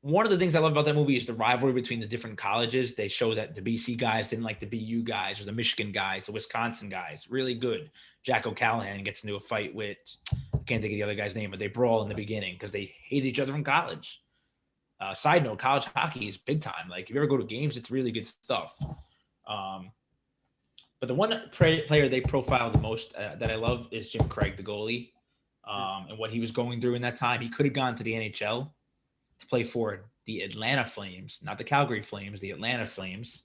S4: One of the things I love about that movie is the rivalry between the different colleges. They show that the BC guys didn't like the BU guys, or the Michigan guys, the Wisconsin guys. Really good. Jack O'Callahan gets into a fight with, I can't think of the other guy's name, but they brawl in the beginning because they hate each other from college. Side note, college hockey is big time. Like, if you ever go to games, it's really good stuff. But the one player they profile the most that I love is Jim Craig, the goalie, and what he was going through in that time. He could have gone to the NHL to play for the Atlanta Flames, not the Calgary Flames, the Atlanta Flames.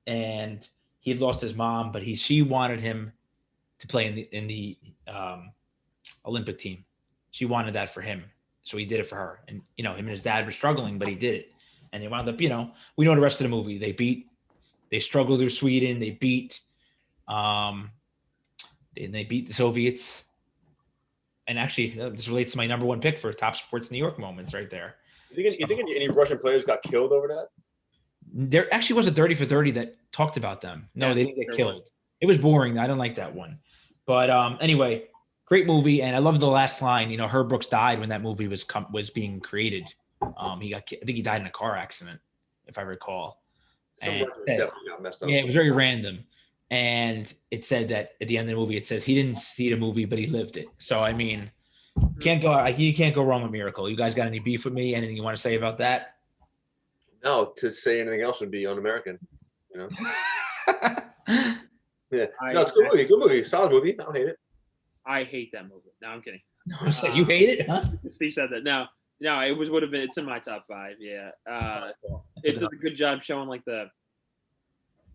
S4: And he had lost his mom, but she wanted him to play in the Olympic team. She wanted that for him. So he did it for her. And, him and his dad were struggling, but he did it. And they wound up, we know the rest of the movie. They struggled through Sweden. They beat the Soviets. And actually, this relates to my number one pick for top sports New York moments right there.
S5: You think any Russian players got killed over that?
S4: There actually was a 30 for 30 that talked about them. No, they didn't get killed. It was boring. I didn't like that one. But anyway, great movie. And I love the last line. Herb Brooks died when that movie was being created. I think he died in a car accident, if I recall.
S5: Definitely got messed up.
S4: Yeah, it was very random. And it said that at the end of the movie, it says he didn't see the movie, but he lived it. So, I mean, you can't go wrong with Miracle. You guys got any beef with me? Anything you want to say about that?
S5: No, to say anything else would be un-American. Yeah. No, it's a good movie. Good movie. Solid movie. I don't hate it.
S6: I hate that movie. No, I'm kidding.
S4: So you hate it, huh?
S6: Steve said that. No, it would have been. It's in my top 5. Yeah. It does a good job showing like the.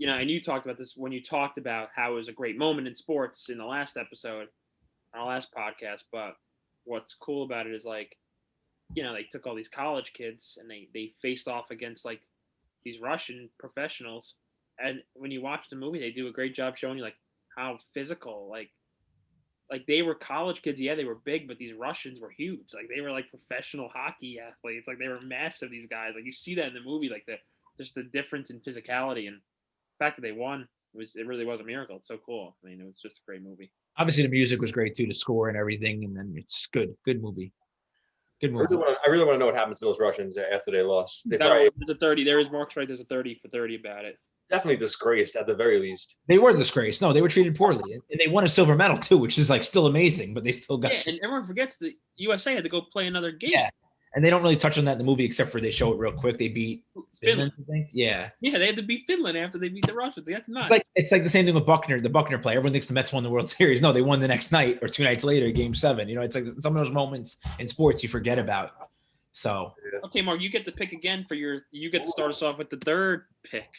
S6: And you talked about this when you talked about how it was a great moment in sports in the last episode, our last podcast. But what's cool about it is like, they took all these college kids and they faced off against like these Russian professionals. And when you watch the movie, they do a great job showing you like how physical, like they were college kids. Yeah, they were big, but these Russians were huge. Like they were like professional hockey athletes. Like they were massive, these guys. Like you see that in the movie, like just the difference in physicality, and the fact that they won, it really was a miracle. It's so cool. I mean, it was just a great movie.
S4: Obviously, the music was great too, the score and everything, and then it's good movie. Good movie.
S5: I really want to know what happened to those Russians after they lost.
S6: There's a 30. There is Mark's right. There's a 30 for 30 about it.
S5: Definitely disgraced at the very least.
S4: They were disgraced. No, they were treated poorly, and they won a silver medal too, which is like still amazing. But they still got.
S6: Yeah, and everyone forgets the USA had to go play another game.
S4: Yeah, and they don't really touch on that in the movie, except for they show it real quick. They beat Finland, I think. Yeah.
S6: Yeah, they had to beat Finland after they beat the Russians. That's nuts.
S4: It's like the same thing with Buckner, the Buckner play. Everyone thinks the Mets won the World Series. No, they won the next night or 2 nights later, Game 7. It's like some of those moments in sports you forget about. So.
S6: Okay, Mark, you get to pick again you get to start us off with the third pick.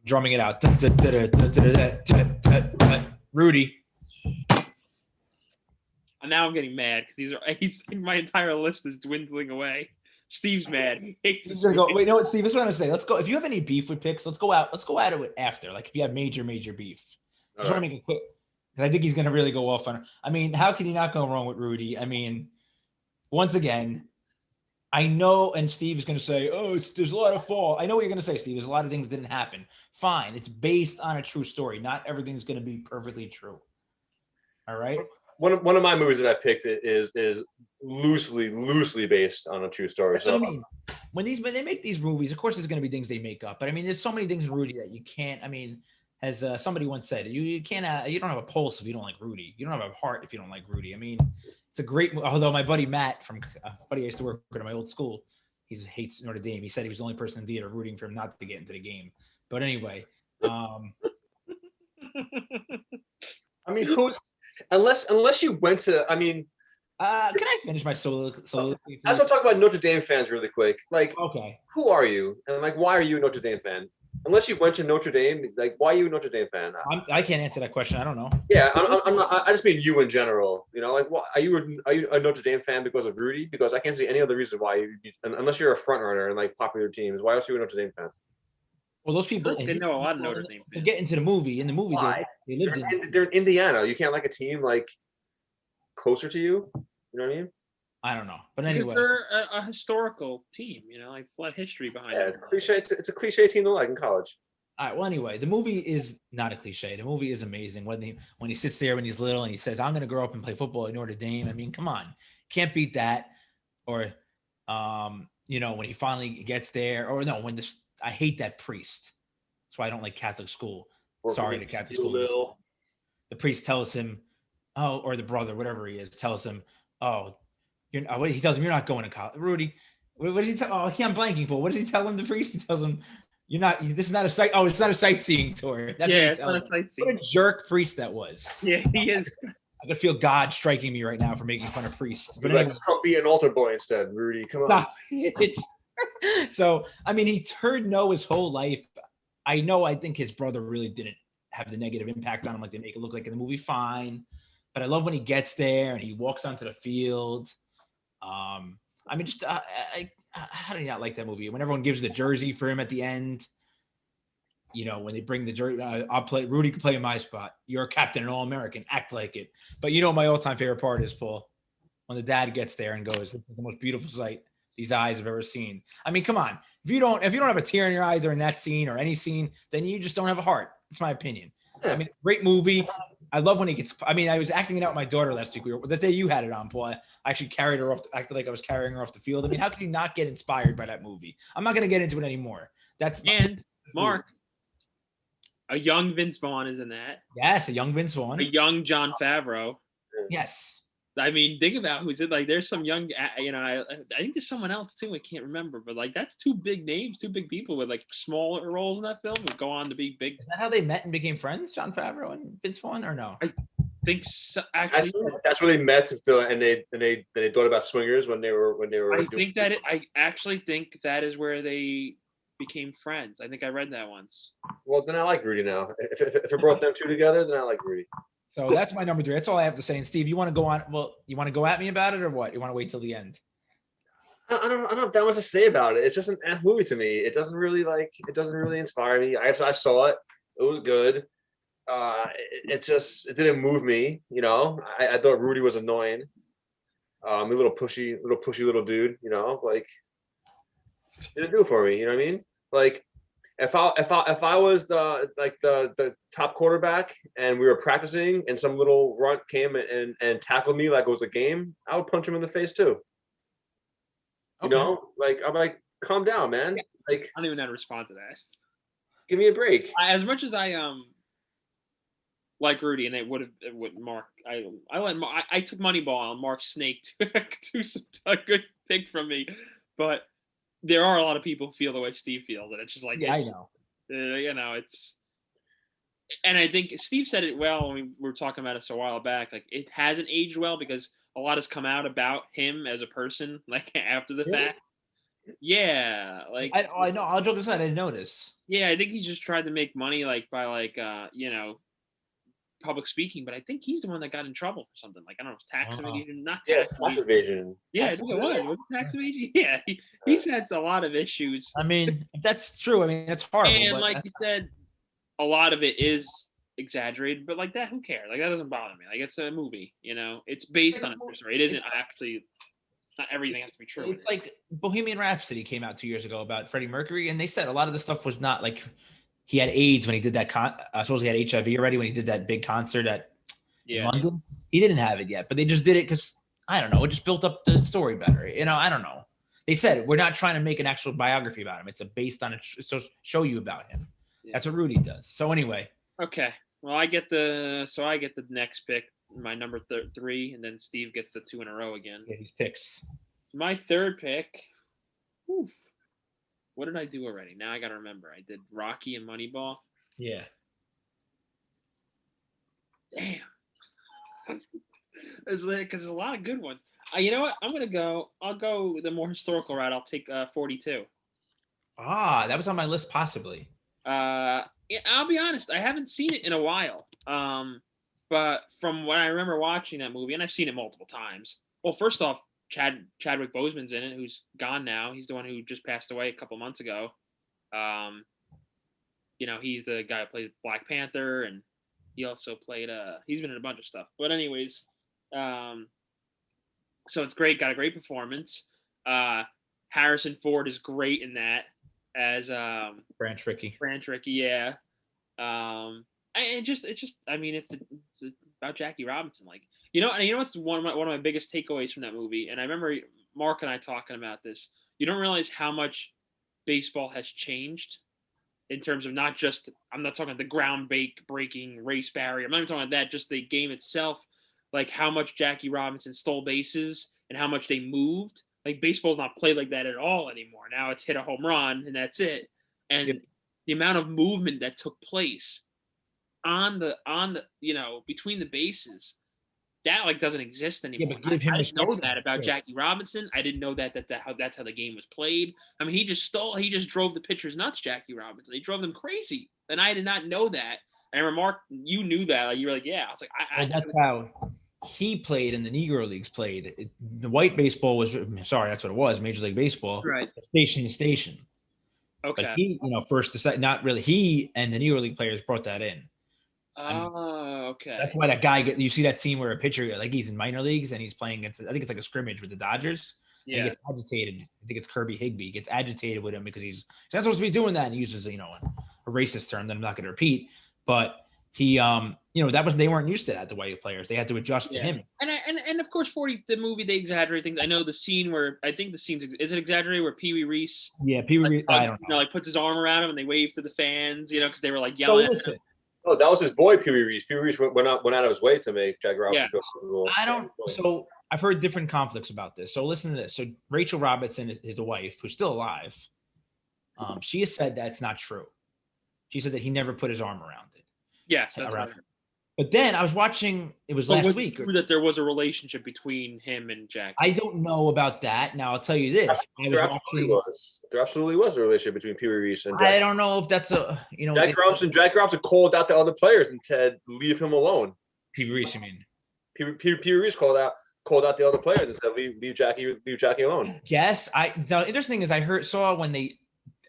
S4: Drumming it out. Rudy.
S6: And now I'm getting mad because my entire list is dwindling away. Steve's mad. He hates
S4: Wait, you know what, Steve? That's what I'm gonna say. Let's go. If you have any beef with picks, let's go at it after. Like if you have major beef. I just want to make it quick because I think he's gonna really go off on. I mean, how can you not go wrong with Rudy? I mean, once again, I know, and Steve's going to say, there's a lot of fall. I know what you're going to say, Steve. There's a lot of things didn't happen. Fine. It's based on a true story. Not everything's going to be perfectly true. All right?
S5: One of my movies that I picked is loosely based on a true story.
S4: That's what I mean. When they make these movies, of course there's going to be things they make up. But, I mean, there's so many things in Rudy that you can't – I mean, as somebody once said, you can't you don't have a pulse if you don't like Rudy. You don't have a heart if you don't like Rudy. I mean – it's a great, although my buddy Matt I used to work with at my old school, he hates Notre Dame. He said he was the only person in the theater rooting for him not to get into the game. But anyway,
S5: I mean, unless you went to, I mean,
S4: can I finish my solo?
S5: That's what I'm talking about Notre Dame fans really quick. Like,
S4: Okay.
S5: who are you? And like, why are you a Notre Dame fan? Unless you went to Notre Dame, like, why are you a Notre Dame fan?
S4: I can't answer that question. I don't know.
S5: Yeah, I'm not. I just mean you in general. You know, like, what are you a Notre Dame fan because of Rudy? Because I can't see any other reason why unless you're a front runner and like popular teams. Why else are you a Notre Dame fan?
S4: Well, those people
S6: They know a lot of Notre Dame
S4: to
S6: fans.
S4: get into the movie. In the movie,
S5: Why?
S4: they lived in.
S5: They're in Indiana. You can't like a team like closer to you. You know what I mean?
S4: I don't know, but
S6: Because
S4: anyway,
S6: they're a historical team, you know, like it's a lot of history behind
S5: Yeah,
S6: it.
S5: it's cliche. It's a cliche team to like in college.
S4: all right. Well, anyway, the movie is not a cliche. The movie is amazing. When he sits there when he's little and he says, "I'm going to grow up and play football at Notre Dame." I mean, come on, can't beat that. Or, you know, when he finally gets there, or no, when I hate that priest. That's why I don't like Catholic school. Sorry to Catholic school. The priest tells him, "Oh," or the brother, whatever he is, tells him, "Oh, he tells him you're not going to college." Rudy, what does he tell? Oh, I'm blanking. But what does he tell him? The priest, he tells him, "You're not. This is not a sight. Oh, it's not a sightseeing tour." That's
S6: Yeah,
S4: what he
S6: it's not
S4: tells
S6: a
S4: him.
S6: sightseeing.
S4: What a jerk priest that was.
S6: Yeah, he is.
S4: I could feel God striking me right now for making fun of priests. But
S5: But like,
S4: anyway,
S5: come be an altar boy instead, Rudy. Come on.
S4: So I mean, he heard no his whole life. I think his brother really didn't have the negative impact on him like they make it look like in the movie. Fine, but I love when he gets there and he walks onto the field. I mean, just how do you not like that movie? When everyone gives the jersey for him at the end, you know, when they bring the jersey, I'll play. Rudy can play in my spot. You're a captain and All-American. Act like it. But you know, my all-time favorite part is, Paul, when the dad gets there and goes, "This is the most beautiful sight these eyes have ever seen." I mean, come on. If you don't have a tear in your eye during that scene or any scene, then you just don't have a heart. It's my opinion. I mean, great movie. I love when he gets. I mean, I was acting it out with my daughter last week. The day you had it on, Paul, I actually carried her off. Acted like I was carrying her off the field. I mean, how can you not get inspired by that movie? I'm not going to get into it anymore.
S6: And Mark, a young Vince Vaughn is in that.
S4: Yes, a young Vince Vaughn.
S6: A young Jon Favreau.
S4: Yes.
S6: I mean, think about who's in. Like, there's some young. You know, I think there's someone else too. I can't remember, but like that's two big names, two big people with like smaller roles in that film would go on to be big.
S4: Is that how they met and became friends, Jon Favreau and Vince Vaughn, or no?
S6: I think so,
S5: I
S6: actually.
S5: think that's where they met, and they thought about swingers when they were.
S6: I think that I actually think that is where they became friends. I think I read that once.
S5: Well, then I like Rudy now. If it brought them two together, then I like Rudy.
S4: So that's my number 3. That's all I have to say. And Steve, you want to go on? Well, you want to go at me about it or what? You want to wait till the end?
S5: I don't have that much to say about it. It's just an movie to me. It doesn't really inspire me. I saw it. It was good. It didn't move me. You know, I thought Rudy was annoying. A little pushy little dude. You know, like didn't do it for me. You know what I mean? Like if I was the top quarterback and we were practicing and some little runt came and tackled me like it was a game, I would punch him in the face too. You know, like I'm like, calm down, man.
S6: Yeah.
S5: Like,
S6: I don't even know how to respond to that.
S5: give me a break.
S6: As much as I like Rudy, and it would Mark. I took Moneyball on Mark Snake to a good pick from me, but there are a lot of people who feel the way Steve feels, and it's just like,
S4: Yeah, I know.
S6: You know, it's. And I think Steve said it well when we were talking about this a while back. Like, it hasn't aged well because a lot has come out about him as a person, like after the fact. Yeah, like
S4: I know. I'll joke aside. I didn't notice.
S6: Yeah, I think he's just tried to make money, like by you know, public speaking. But I think he's the one that got in trouble for something. Like, I don't know, tax evasion, not tax
S5: Yes, tax evasion.
S6: Yeah, I think it was. Was it tax evasion? Yeah, he's had a lot of issues.
S4: I mean, if that's true. I mean, that's horrible.
S6: And
S4: but
S6: like you said, a lot of it is exaggerated, but like that, who cares? Like, that doesn't bother me. Like, it's a movie, you know. It's based on a true story. It isn't actually. Not everything has to be true.
S4: It's like Bohemian Rhapsody came out 2 years ago about Freddie Mercury, and they said a lot of the stuff was not like he had AIDS when he did that. Supposedly had HIV already when he did that big concert in London. He didn't have it yet, but they just did it because I don't know. It just built up the story better. You know, I don't know. They said we're not trying to make an actual biography about him. It's based on show you about him. Yeah. That's what Rudy does. So anyway.
S6: Okay. Well, I get the next pick, my number 3, and then Steve gets the 2 in a row again.
S4: Yeah, these picks.
S6: My third pick Oof. What did I do already? Now I got to remember. I did Rocky and Moneyball.
S4: Yeah.
S6: Damn. It's like, because there's a lot of good ones. You know what? I'll go the more historical route. I'll take 42.
S4: That was on my list possibly.
S6: Yeah, I'll be honest. I haven't seen it in a while. But from what I remember watching that movie, and I've seen it multiple times. Well, first off, Chadwick Boseman's in it, who's gone now. He's the one who just passed away a couple months ago. He's the guy who played Black Panther, and he also played he's been in a bunch of stuff. But anyways, so it's great. Got a great performance. Harrison Ford is great in that as
S4: Branch Rickey,
S6: yeah. It's about Jackie Robinson. Like, you know what's one of my biggest takeaways from that movie, and I remember Mark and I talking about this. You don't realize how much baseball has changed in terms of not just, I'm not talking the ground breaking race barrier. I'm not even talking about that, just the game itself, like how much Jackie Robinson stole bases and how much they moved. Like, baseball's not played like that at all anymore. Now it's hit a home run and that's it. And the amount of movement that took place on the between the bases, that like doesn't exist anymore.
S4: Yeah, but give him
S6: I didn't know
S4: respect.
S6: that about Jackie Robinson. I didn't know that's how the game was played. I mean, he just drove the pitchers nuts, Jackie Robinson. He drove them crazy. And I did not know that. And I remember, Mark, you knew that. Like, you were like, yeah. I was like,
S4: that's how he played and the Negro Leagues played. The white baseball was, that's what it was, Major League Baseball.
S6: Right.
S4: Station to station.
S6: Okay.
S4: But he, first to second, not really. He and the Negro League players brought that in.
S6: Oh, okay.
S4: That's why that guy you see that scene where a pitcher, like, he's in minor leagues and he's playing against, I think it's like a scrimmage with the Dodgers. Yeah. And he gets agitated. I think it's Kirby Higbee. He gets agitated with him because he's not supposed to be doing that. And he uses, a racist term that I'm not going to repeat. But he, they weren't used to that, the white players. They had to adjust to him.
S6: And of course, 40, the movie, they exaggerate things. I know the scene where, I think the scene's, is it exaggerated where Pee Wee Reese?
S4: Yeah, Pee Wee Reese, I don't know.
S6: Like puts his arm around him and they wave to the fans, because they were like yelling at him.
S5: Oh, that was his boy, Pee Wee Reese. Pee Wee Reese went out of his way to make Jackie Robinson feel comfortable.
S4: So I've heard different conflicts about this. So listen to this. So Rachel Robinson is the wife, who's still alive. She has said that's not true. She said that he never put his arm around it.
S6: Yes, that's right.
S4: But then I was watching, it was last week.
S6: That there was a relationship between him and Jackie.
S4: I don't know about that. Now I'll tell you this.
S5: There absolutely was a relationship between Pee Wee Reese and Jackie.
S4: I don't know if that's
S5: Jackie Robinson called out the other players and said, leave him alone.
S4: Pee Wee Reese, you mean?
S5: Pee Wee Reese called out the other players and said, leave Jackie alone.
S4: Yes. The interesting thing is saw when they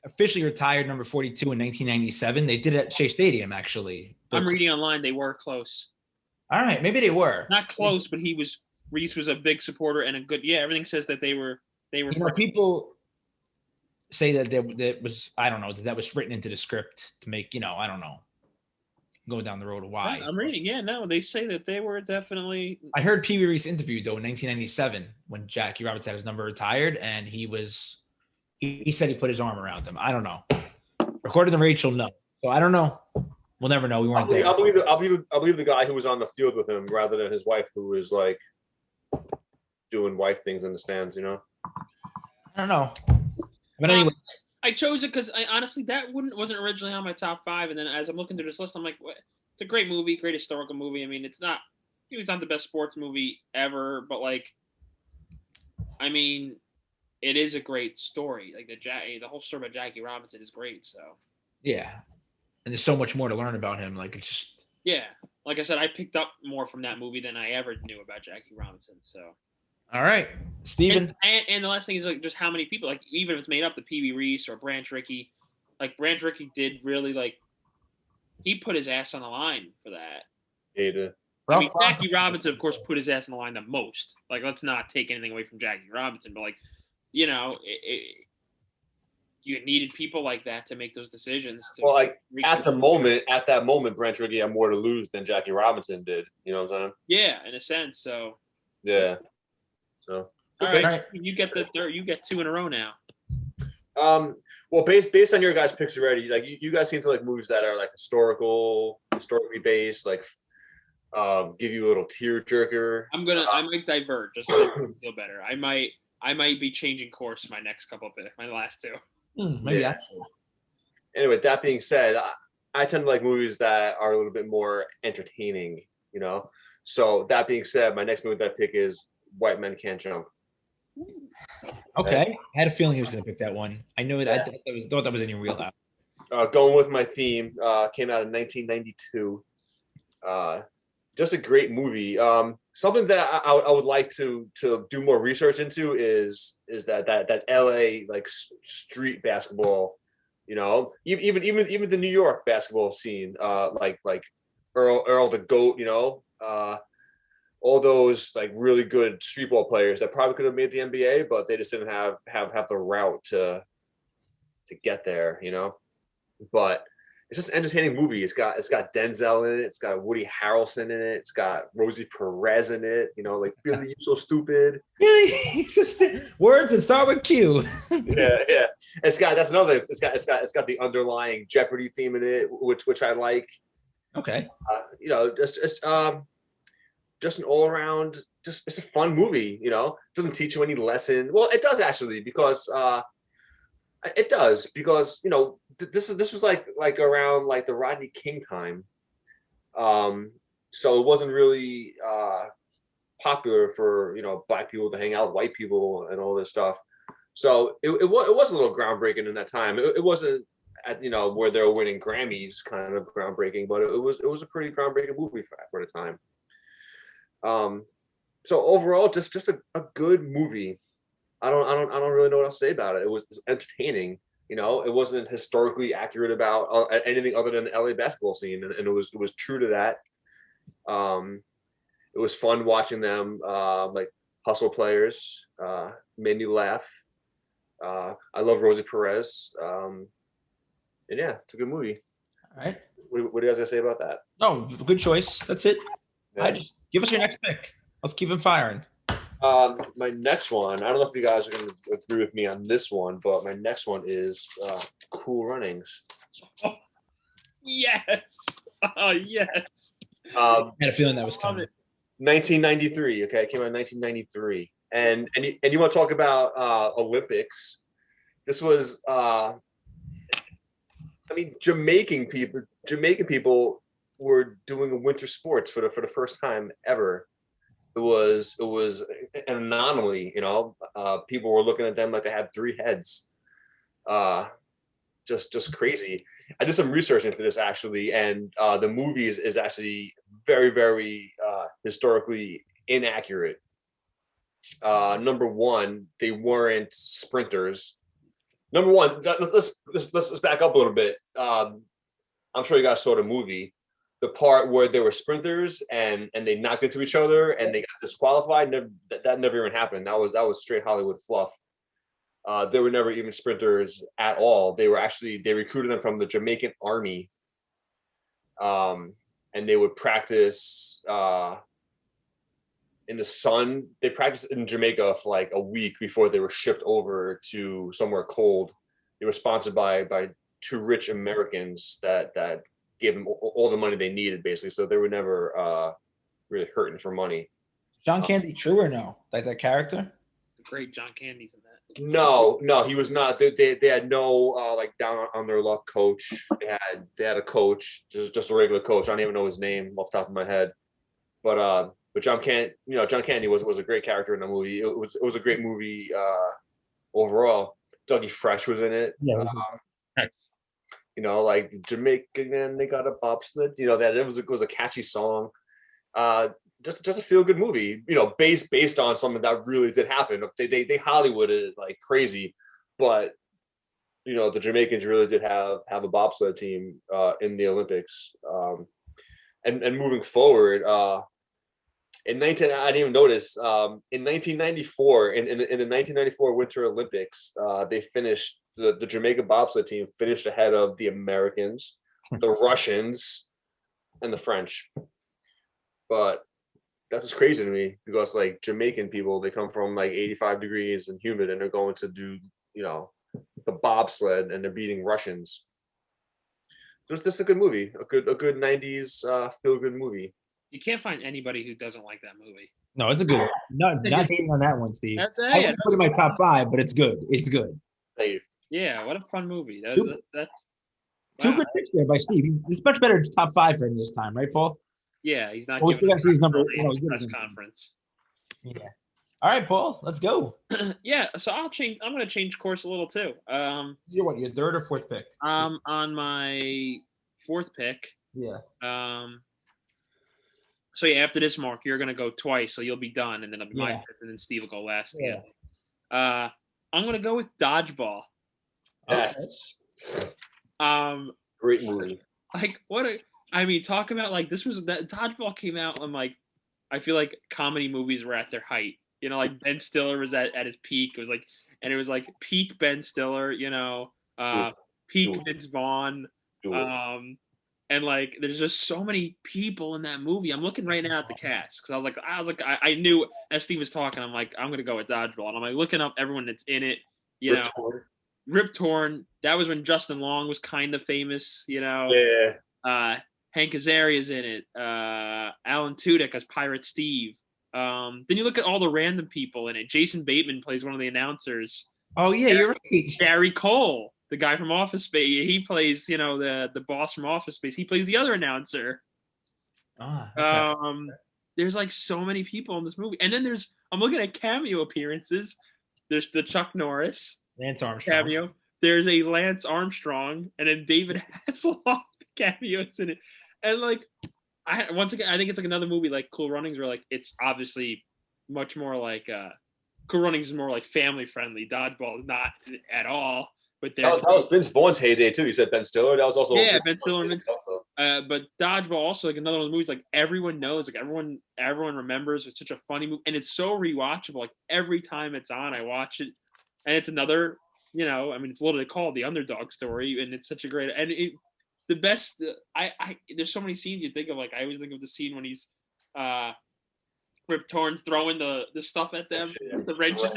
S4: officially retired number 42 in 1997. They did it at Shea Stadium, actually.
S6: I'm reading online. They were close.
S4: All right. Maybe they were.
S6: Not close, but Reese was a big supporter and a good, everything says that they were.
S4: People say that was, I don't know, that was written into the script to make, I don't know, go down the road of why.
S6: I'm reading. Yeah, no, they say that they were definitely.
S4: I heard Pee Wee Reese interviewed, though, in 1997 when Jackie Robinson had his number retired, and he said he put his arm around him. I don't know. According to Rachel, no. So I don't know. We'll never know. We weren't there.
S5: I'll believe the guy who was on the field with him rather than his wife, who was like doing wife things in the stands.
S4: I don't know. But anyway,
S6: I chose it because honestly that wasn't originally on my top 5, and then as I'm looking through this list, I'm like, what? It's a great movie, great historical movie. I mean, it's not the best sports movie ever, but like, I mean, it is a great story. Like the whole story about Jackie Robinson is great. So
S4: yeah. And there's so much more to learn about him. Like, it's just.
S6: Yeah. Like I said, I picked up more from that movie than I ever knew about Jackie Robinson. So.
S4: All right. Steven.
S6: And the last thing is like just how many people, like even if it's made up to Pee Wee Reese or Branch Rickey, like Branch Rickey did really he put his ass on the line for that.
S5: Yeah.
S6: I mean, Jackie Robinson, of course, put his ass on the line the most. Like, let's not take anything away from Jackie Robinson, but you needed people like that to make those decisions.
S5: At that moment, Branch Rickey had more to lose than Jackie Robinson did. You know what I'm saying?
S6: Yeah, in a sense. So.
S5: Yeah. So.
S6: All right. You get the third. You get 2 in a row now.
S5: Well, based on your guys' picks already, like you guys seem to like movies that are like historically based, like give you a little tear jerker.
S6: I might divert just to feel better. I might I might be changing course my next couple of picks, my last two.
S4: Maybe
S5: Yeah.
S4: actually.
S5: Anyway, that being said, I tend to like movies that are a little bit more entertaining, you know. So that being said, my next movie that I pick is White Men Can't Jump.
S4: Okay, I had a feeling he was going to pick that one. I knew it.
S5: Yeah.
S4: Thought that was in your wheelhouse.
S5: Going with my theme, came out in 1992. Just a great movie. Something that I would like to do more research into is that LA like street basketball. You know, even the New York basketball scene. Like Earl the Goat. You know, all those like really good street ball players that probably could have made the NBA, but they just didn't have the route to get there. You know. But it's just an entertaining movie. It's got Denzel in it. It's got Woody Harrelson in it. It's got Rosie Perez in it. You know, like Billy, you so stupid.
S4: Really? Words that start with Q.
S5: Yeah. It's got It's got the underlying Jeopardy theme in it, which I like.
S4: Okay.
S5: You know, just an all around. Just it's a fun movie. You know, it doesn't teach you any lesson. Well, it does actually because. It does because you know this was like around like the Rodney King time, so it wasn't really popular for black people to hang out with white people and all this stuff. So it was a little groundbreaking in that time. It wasn't at where they were winning Grammys kind of groundbreaking, but it was a pretty groundbreaking movie for the time. So overall, just a good movie. I don't really know what else to say about it. It was entertaining. It wasn't historically accurate about anything other than the LA basketball scene, and it was true to that. It was fun watching them like hustle players. Made me laugh. I love Rosie Perez. And yeah, it's a good movie.
S4: All right.
S5: What do you guys gotta say about that?
S4: No, good choice. That's it.
S5: Yeah.
S4: Just give us your next pick. Let's keep him firing.
S5: My next one, I don't know if you guys are going to agree with me on this one, but my next one is Cool Runnings.
S6: Yes. Oh, yes.
S4: I had a feeling that was coming.
S5: 1993. Okay, it came out in 1993. And you want to talk about Olympics? This was, Jamaican people were doing winter sports for the first time ever. It was an anomaly, people were looking at them like they had three heads. Just crazy. I did some research into this actually, and the movie is actually very, very historically inaccurate. Number one, they weren't sprinters. Number one, let's back up a little bit. I'm sure you guys saw the movie. The part where they were sprinters and they knocked into each other and they got disqualified, that never even happened. That was straight Hollywood fluff. They were never even sprinters at all. They recruited them from the Jamaican army, and they would practice in the sun. They practiced in Jamaica for like a week before they were shipped over to somewhere cold. They were sponsored by two rich Americans that gave them all the money they needed, basically. So they were never really hurting for money.
S4: John Candy true or no? Like that character?
S6: The great John Candy's in that.
S5: No, he was not. They had no like down on their luck coach. They had a coach, just a regular coach. I don't even know his name off the top of my head. But John Candy was a great character in the movie. It was a great movie overall. Dougie Fresh was in it.
S4: Yeah.
S5: Like Jamaican, and they got a bobsled. That it was a catchy song. Just a feel good movie. Based on something that really did happen. They Hollywooded it like crazy, but the Jamaicans really did have a bobsled team in the Olympics. And moving forward, I didn't even notice. In 1994, in the 1994 Winter Olympics, they finished. The Jamaica bobsled team finished ahead of the Americans, the Russians, and the French. But that's just crazy to me because like Jamaican people, they come from like 85 degrees and humid, and they're going to do the bobsled, and they're beating Russians. So it's just a good movie, a good 90s feel good movie.
S6: You can't find anybody who doesn't like that movie.
S4: No, it's a good one. Not hating on that one, Steve.
S6: That's
S4: I
S6: yeah,
S4: wouldn't put it in my top 5, but it's good. It's good.
S5: Thank you.
S6: yeah. What a fun movie. That's
S4: Two
S6: wow.
S4: good picks there by Steve. He's much better top 5 for him this time, right, Paul?
S6: Yeah, he's not
S4: Well, we
S6: giving
S4: still gotta see his number.
S6: on
S4: You know,
S6: the
S4: he's
S6: press
S4: giving-
S6: conference.
S4: Yeah. All right, Paul, let's go.
S6: Yeah, so I'm gonna change course a little too.
S4: You're what? Your third or fourth pick?
S6: On my 4th pick.
S4: Yeah.
S6: So yeah, after this, Mark, you're gonna go twice, so you'll be done, and then it'll be my
S4: Yeah.
S6: 5th, and then Steve will go last.
S4: Yeah.
S6: Again. I'm gonna go with Dodgeball.
S5: Yes. Great movie.
S6: Like talk about like that Dodgeball came out when like I feel like comedy movies were at their height. You know, like Ben Stiller was at his peak. It was like peak Ben Stiller, you know, peak Vince Vaughn. And like there's just so many people in that movie. I'm looking right now at the cast because I knew as Steve was talking, I'm like, I'm gonna go with Dodgeball. And I'm like looking up everyone that's in it, you know. Rip Torn. That was when Justin Long was kind of famous, you know.
S5: Yeah.
S6: Hank Azaria's in it. Alan Tudyk as Pirate Steve. Then you look at all the random people in it. Jason Bateman plays one of the announcers.
S4: Oh yeah, you're right.
S6: Gary Cole, the guy from Office Space, he plays, you know, the boss from Office Space. He plays the other announcer.
S4: Okay.
S6: There's like so many people in this movie, and then I'm looking at cameo appearances. There's the Chuck Norris
S4: Lance Armstrong
S6: cameo. There's a Lance Armstrong, and then David Hasselhoff cameos in it. And like, I think it's like another movie like Cool Runnings, where like it's obviously much more like Cool Runnings is more like family friendly. Dodgeball is not at all. But
S5: that was Vince Vaughn's heyday too. You said Ben Stiller. That was also
S6: Ben Stiller. But Dodgeball also like another one of the movies like everyone knows, like everyone remembers. It's such a funny movie, and it's so rewatchable. Like every time it's on, I watch it, and it's another. You know, I mean, it's literally called The Underdog Story, and it's such a great the best. There's so many scenes you think of. Like I always think of the scene when he's Rip Torn's throwing the stuff at them, the wrenches.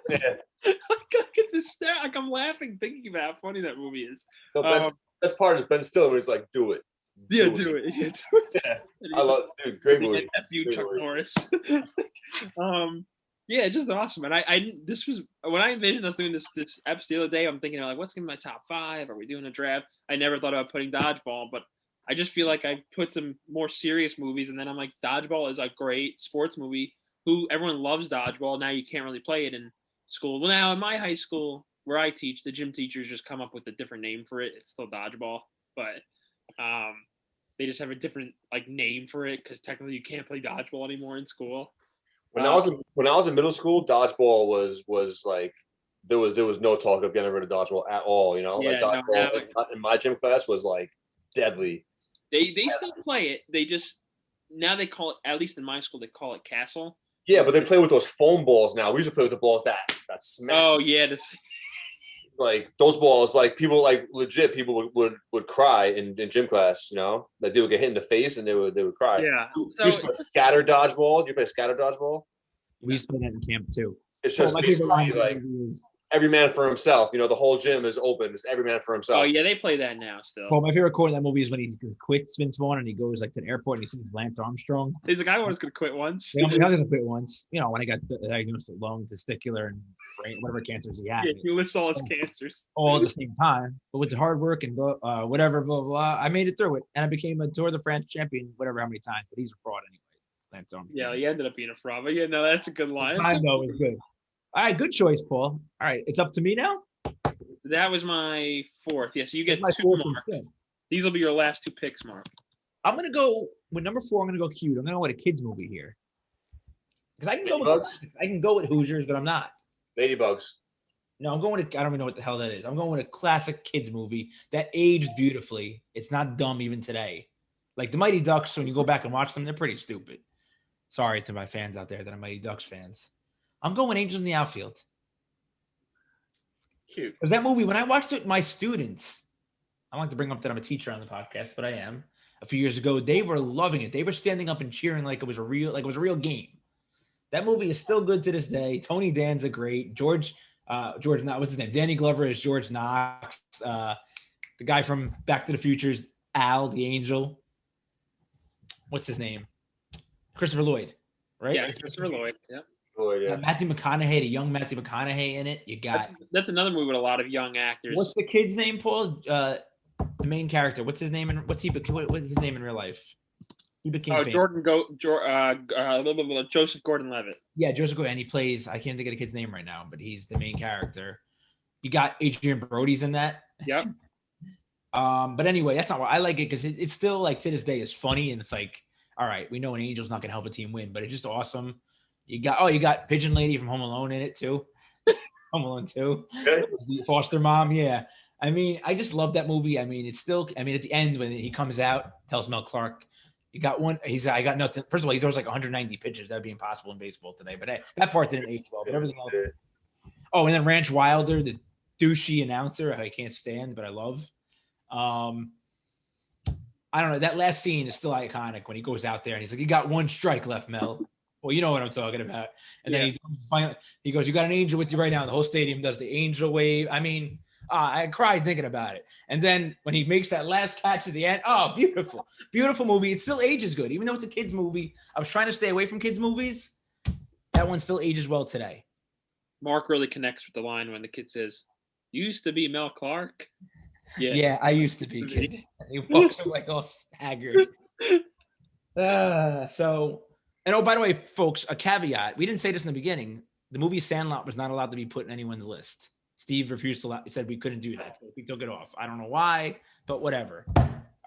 S5: Yeah.
S6: I get this stare. Like I'm laughing thinking about how funny that movie is.
S5: The best part is Ben Stiller when he's like, "Do it."
S6: Yeah, do it. Yeah, do it.
S5: Yeah. I love it. Dude, great movie.
S6: F.U. Chuck Norris. Yeah, it's just awesome. And this was when I envisioned us doing this episode the other day. I'm thinking like, what's gonna be my top 5? Are we doing a draft? I never thought about putting Dodgeball, but I just feel like I put some more serious movies, and then I'm like, Dodgeball is a great sports movie. Everyone loves Dodgeball. Now you can't really play it in school. Well, now in my high school where I teach, the gym teachers just come up with a different name for it. It's still Dodgeball, but they just have a different like name for it because technically you can't play Dodgeball anymore in school.
S5: When I was in middle school, Dodgeball was like there was no talk of getting rid of Dodgeball at all. You know,
S6: Yeah,
S5: like Dodgeball in my gym class was like deadly.
S6: They still play it. They just now they call it, at least in my school, they call it Castle.
S5: Yeah, but they play with those foam balls now. We used to play with the balls that smash.
S6: Oh yeah,
S5: like those balls, like people like legit people would cry in gym class, you know, like they would get hit in the face and they would cry.
S6: Yeah.
S5: You used to play scatter dodgeball. Do you play scatter dodgeball?
S4: We used to play that in camp too.
S5: It's just basically like every man for himself. You know, the whole gym is open. It's every man for himself.
S6: Oh yeah, they play that now still.
S4: Well, my favorite quote in that movie is when he quits Vince Vaughn and he goes like to the airport and he sees Lance Armstrong.
S6: He's like, I was gonna quit once.
S4: I was gonna quit once. You know, when I got diagnosed with lung, testicular, and brain, whatever cancers he had.
S6: Yeah, he lists all his cancers
S4: All at the same time, but with the hard work and whatever, blah, blah, blah, I made it through it, and I became a Tour de France champion, whatever, how many times. But he's a fraud anyway. Lance Armstrong.
S6: Yeah, he ended up being a fraud. But yeah, no, that's a good line.
S4: I know it's good. All right, good choice, Paul. All right, it's up to me now.
S6: So that was my 4th. Yeah, so you get
S4: My
S6: 2
S4: fourth
S6: more.
S4: and fifth.
S6: These will be your last 2 picks, Mark.
S4: I'm gonna go with number 4. I'm gonna go cute. I'm gonna go with a kids movie here because I can go with
S5: Ladybugs?
S4: I can go with Hoosiers, but I'm not.
S5: Ladybugs.
S4: No, I'm going with I don't even know what the hell that is. I'm going with a classic kids movie that aged beautifully. It's not dumb even today. Like the Mighty Ducks, when you go back and watch them, they're pretty stupid. Sorry to my fans out there that are Mighty Ducks fans. I'm going Angels in the Outfield.
S5: Cute.
S4: Because that movie, when I watched it with my students, I don't like to bring up that I'm a teacher on the podcast, but I am. A few years ago, they were loving it. They were standing up and cheering like it was a real game. That movie is still good to this day. Tony Danza great. George Knox, what's his name? Danny Glover is George Knox. The guy from Back to the Future's Al the Angel. What's his name? Christopher Lloyd, right?
S6: Yeah, Christopher Lloyd. Yeah.
S5: Lloyd, yeah.
S4: Matthew McConaughey, the young Matthew McConaughey in it. You got
S6: That's another movie with a lot of young actors.
S4: what's the kid's name, Paul? The main character. What's his name? What's his name in real life? He became famous.
S6: Joseph Gordon-Levitt.
S4: Yeah, Joseph Gordon, and he plays. I can't think of the kid's name right now, but he's the main character. You got Adrian Brody's in that.
S6: Yep.
S4: But anyway, that's not why I like it because it's still like to this day is funny and it's like, all right, we know an angel's not gonna help a team win, but it's just awesome. You got Pigeon Lady from Home Alone in it too. Home Alone 2. The foster mom, yeah. I mean, I just love that movie. I mean, it's still. I mean, at the end when he comes out, tells Mel Clark, "You got one." I got nothing. First of all, he throws like 190 pitches. That'd be impossible in baseball today. But hey, that part didn't age well. But everything else. Oh, and then Ranch Wilder, the douchey announcer, I can't stand, but I love. I don't know. That last scene is still iconic when he goes out there and he's like, "You got one strike left, Mel." Well, you know what I'm talking about. And then he goes, "You got an angel with you right now." And the whole stadium does the angel wave. I mean, I cried thinking about it. And then when he makes that last catch at the end, oh, beautiful, beautiful movie. It still ages good, even though it's a kids movie. I was trying to stay away from kids movies. That one still ages well today.
S6: Mark really connects with the line when the kid says, "You used to be Mel Clark."
S4: Yeah, I used to be a kid. He walks away all haggard. And oh, by the way, folks, a caveat. We didn't say this in the beginning. The movie Sandlot was not allowed to be put in anyone's list. Steve refused to. He said we couldn't do that. We took it off. I don't know why, but whatever.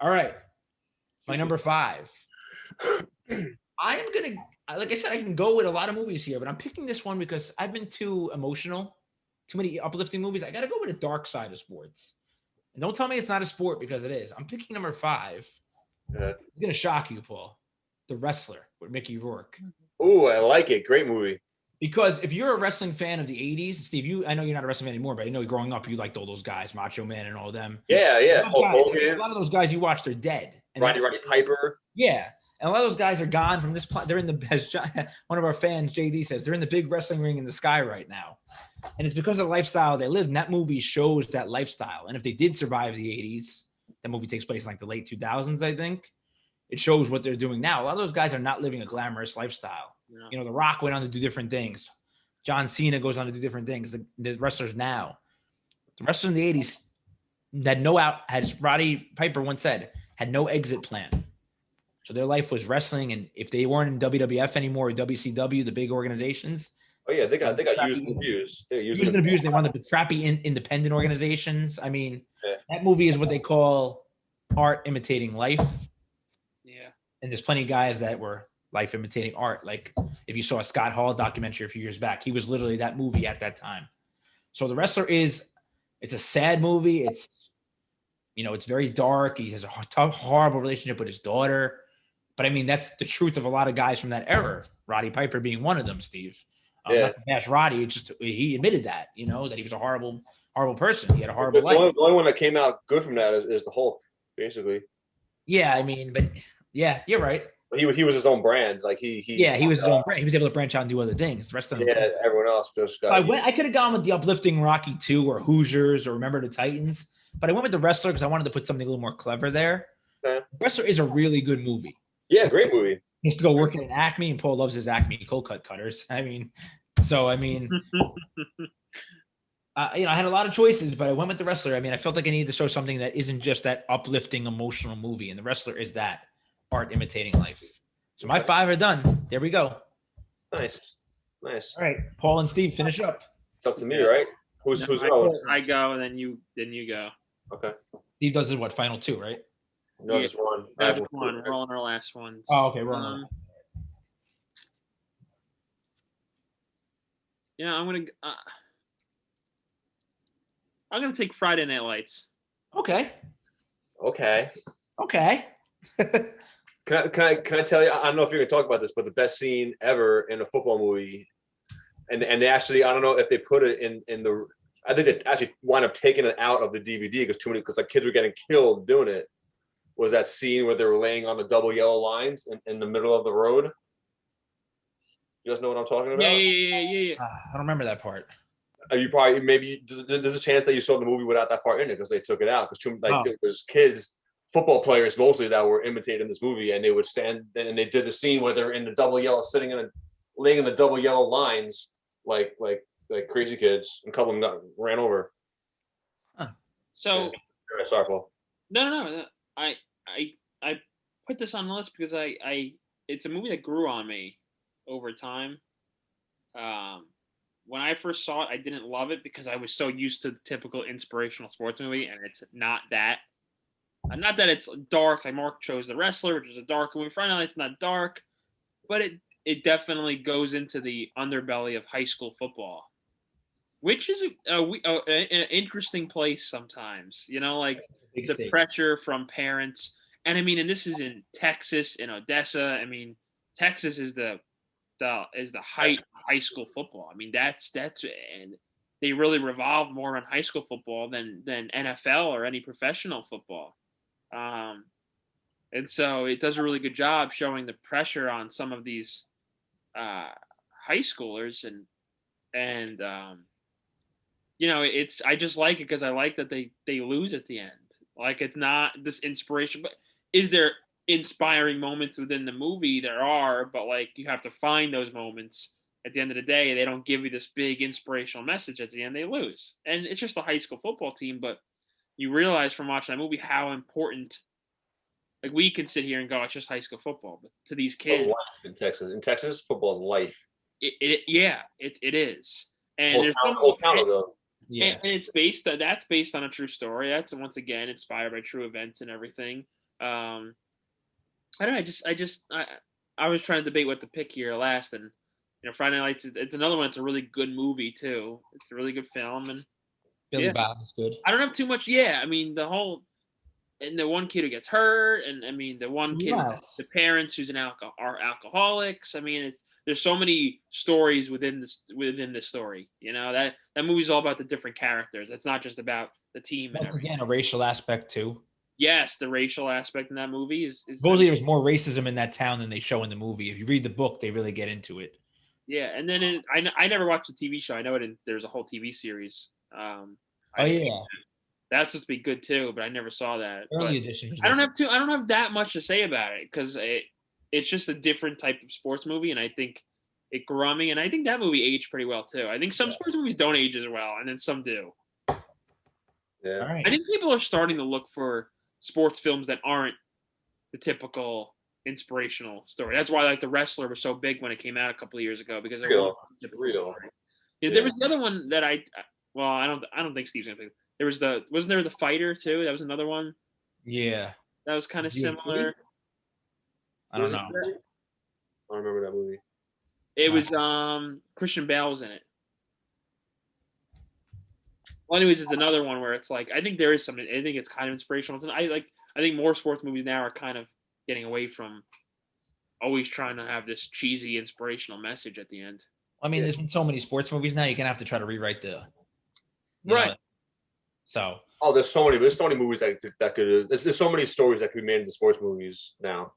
S4: All right. My number 5. I am going to, like I said, I can go with a lot of movies here, but I'm picking this one because I've been too emotional, too many uplifting movies. I got to go with a dark side of sports. And don't tell me it's not a sport because it is. I'm picking number 5. It's going to shock you, Paul. The Wrestler with Mickey Rourke.
S5: Ooh, I like it. Great movie.
S4: Because if you're a wrestling fan of the 80s, Steve, I know you're not a wrestling fan anymore, but I know growing up you liked all those guys, Macho Man and all of them.
S5: Yeah.
S4: A lot of those guys you watched are dead. And
S5: Roddy Piper.
S4: Yeah. And a lot of those guys are gone from this planet. They're in the, as one of our fans, JD, says, they're in the big wrestling ring in the sky right now. And it's because of the lifestyle they live. And that movie shows that lifestyle. And if they did survive the 80s, that movie takes place in like the late 2000s, I think. It shows what they're doing now. A lot of those guys are not living a glamorous lifestyle. Yeah. You know, The Rock went on to do different things. John Cena goes on to do different things. The wrestlers now. The wrestlers in the 80s had no out, as Roddy Piper once said, had no exit plan. So their life was wrestling, and if they weren't in WWF anymore or WCW, the big organizations.
S5: Oh yeah, they got used and abused. They used and
S4: abused. They wanted the crappy independent organizations. I mean, that movie is what they call art imitating life.
S6: Yeah.
S4: And there's plenty of guys that were life imitating art. Like if you saw a Scott Hall documentary a few years back, he was literally that movie at that time. So The Wrestler it's a sad movie. It's, you know, it's very dark. He has a tough, horrible relationship with his daughter. But I mean, that's the truth of a lot of guys from that era. Roddy Piper being one of them, Steve. Not to bash Roddy, it's just he admitted that, you know, that he was a horrible, horrible person. He had a horrible life.
S5: The only one that came out good from that is the Hulk, basically.
S4: Yeah, I mean, but yeah, you're right.
S5: He was his own brand. Like he
S4: was his own brand. He was able to branch out and do other things. The rest of them,
S5: everyone else just got.
S4: I could have gone with the uplifting Rocky 2 or Hoosiers or Remember the Titans, but I went with The Wrestler because I wanted to put something a little more clever there. The Wrestler is a really good movie.
S5: Yeah, great movie.
S4: He used to go work at Acme, and Paul loves his Acme cold cut cutters. I mean, you know, I had a lot of choices, but I went with The Wrestler. I mean, I felt like I needed to show something that isn't just that uplifting, emotional movie, and The Wrestler is that art imitating life. So my 5 are done. There we go.
S5: Nice.
S4: All right, Paul and Steve, finish up.
S5: It's up to me, right? Who's going?
S6: I go, and then you go.
S5: Okay.
S4: Steve does what? Final 2, right?
S5: No, just one.
S6: Just one. We're on our last one.
S4: Oh, okay. We're on.
S6: Yeah, I'm gonna take Friday Night Lights.
S4: Okay.
S5: Can I tell you? I don't know if you're gonna talk about this, but the best scene ever in a football movie, and they actually, I don't know if they put it in the. I think they actually wind up taking it out of the DVD because like kids were getting killed doing it. Was that scene where they were laying on the double yellow lines in the middle of the road? You guys know what I'm talking about?
S6: Yeah.
S4: I don't remember that part.
S5: You probably there's a chance that you saw the movie without that part in it because they took it out because there was kids football players mostly that were imitated in this movie, and they would stand and they did the scene where they're in the double yellow, laying in the double yellow lines like crazy kids, and a couple of them ran over.
S6: So
S5: Yeah, sorry, Paul.
S6: no. I put this on the list because it's a movie that grew on me over time. When I first saw it, I didn't love it because I was so used to the typical inspirational sports movie, and it's not that. Not that it's dark, like Mark chose The Wrestler, which is a dark movie. Friday Night's not dark, but it definitely goes into the underbelly of high school football, which is an interesting place sometimes. You know, like the pressure from parents, and I mean, and this is in Texas, in Odessa. I mean, Texas is the height of high school football. I mean, that's and they really revolve more on high school football than NFL or any professional football. And so it does a really good job showing the pressure on some of these high schoolers, and you know, I just like it because I like that they lose at the end. Like, it's not this inspiration, but is there inspiring moments within the movie? There are, but like, you have to find those moments. At the end of the day, they don't give you this big inspirational message. At the end, they lose, and it's just a high school football team. But you realize from watching that movie how important. Like, we can sit here and go, it's just high school football, but to these kids
S5: in Texas, football is life.
S6: It is, and there's
S5: whole town though.
S6: Yeah, and it's that's based on a true story. That's once again inspired by true events and everything. I don't know. I was trying to debate what to pick here last, and you know, Friday Night Lights. It's another one. It's a really good movie too. It's a really good film, and
S4: Billy Bob is good.
S6: I don't have too much. Yeah, I mean, and the one kid who gets hurt, and I mean the one kid, the parents who's are alcoholics. I mean, there's so many stories within the story. You know, that movie's all about the different characters. It's not just about the team.
S4: Once again, a racial aspect too.
S6: Yes, the racial aspect in that movie is
S4: supposedly there's more racism in that town than they show in the movie. If you read the book, they really get into it.
S6: Yeah, and then I never watched the TV show. I know there's a whole TV series. That's supposed to be good too, but I never saw that.
S4: Early edition.
S6: I don't have that much to say about it because it's just a different type of sports movie, and I think it grew on me. And I think that movie aged pretty well too. I think some sports movies don't age as well, and then some do.
S5: Yeah.
S4: All right.
S6: I think people are starting to look for sports films that aren't the typical inspirational story. That's why like The Wrestler was so big when it came out a couple of years ago, because there was the other one that I don't think Steve's gonna think. Wasn't there the Fighter too? That was another one.
S4: Yeah.
S6: That was kind of similar.
S4: I don't know.
S5: I don't remember that movie.
S6: It was Christian Bale was in it. Well, anyways, it's another one where it's like I think there is something. I think it's kind of inspirational. I think more sports movies now are kind of getting away from always trying to have this cheesy inspirational message at the end.
S4: I mean, there's been so many sports movies now. You're gonna have to try to rewrite the
S6: right.
S4: So.
S5: Oh, there's so many movies that could. There's so many stories that could be made into sports movies now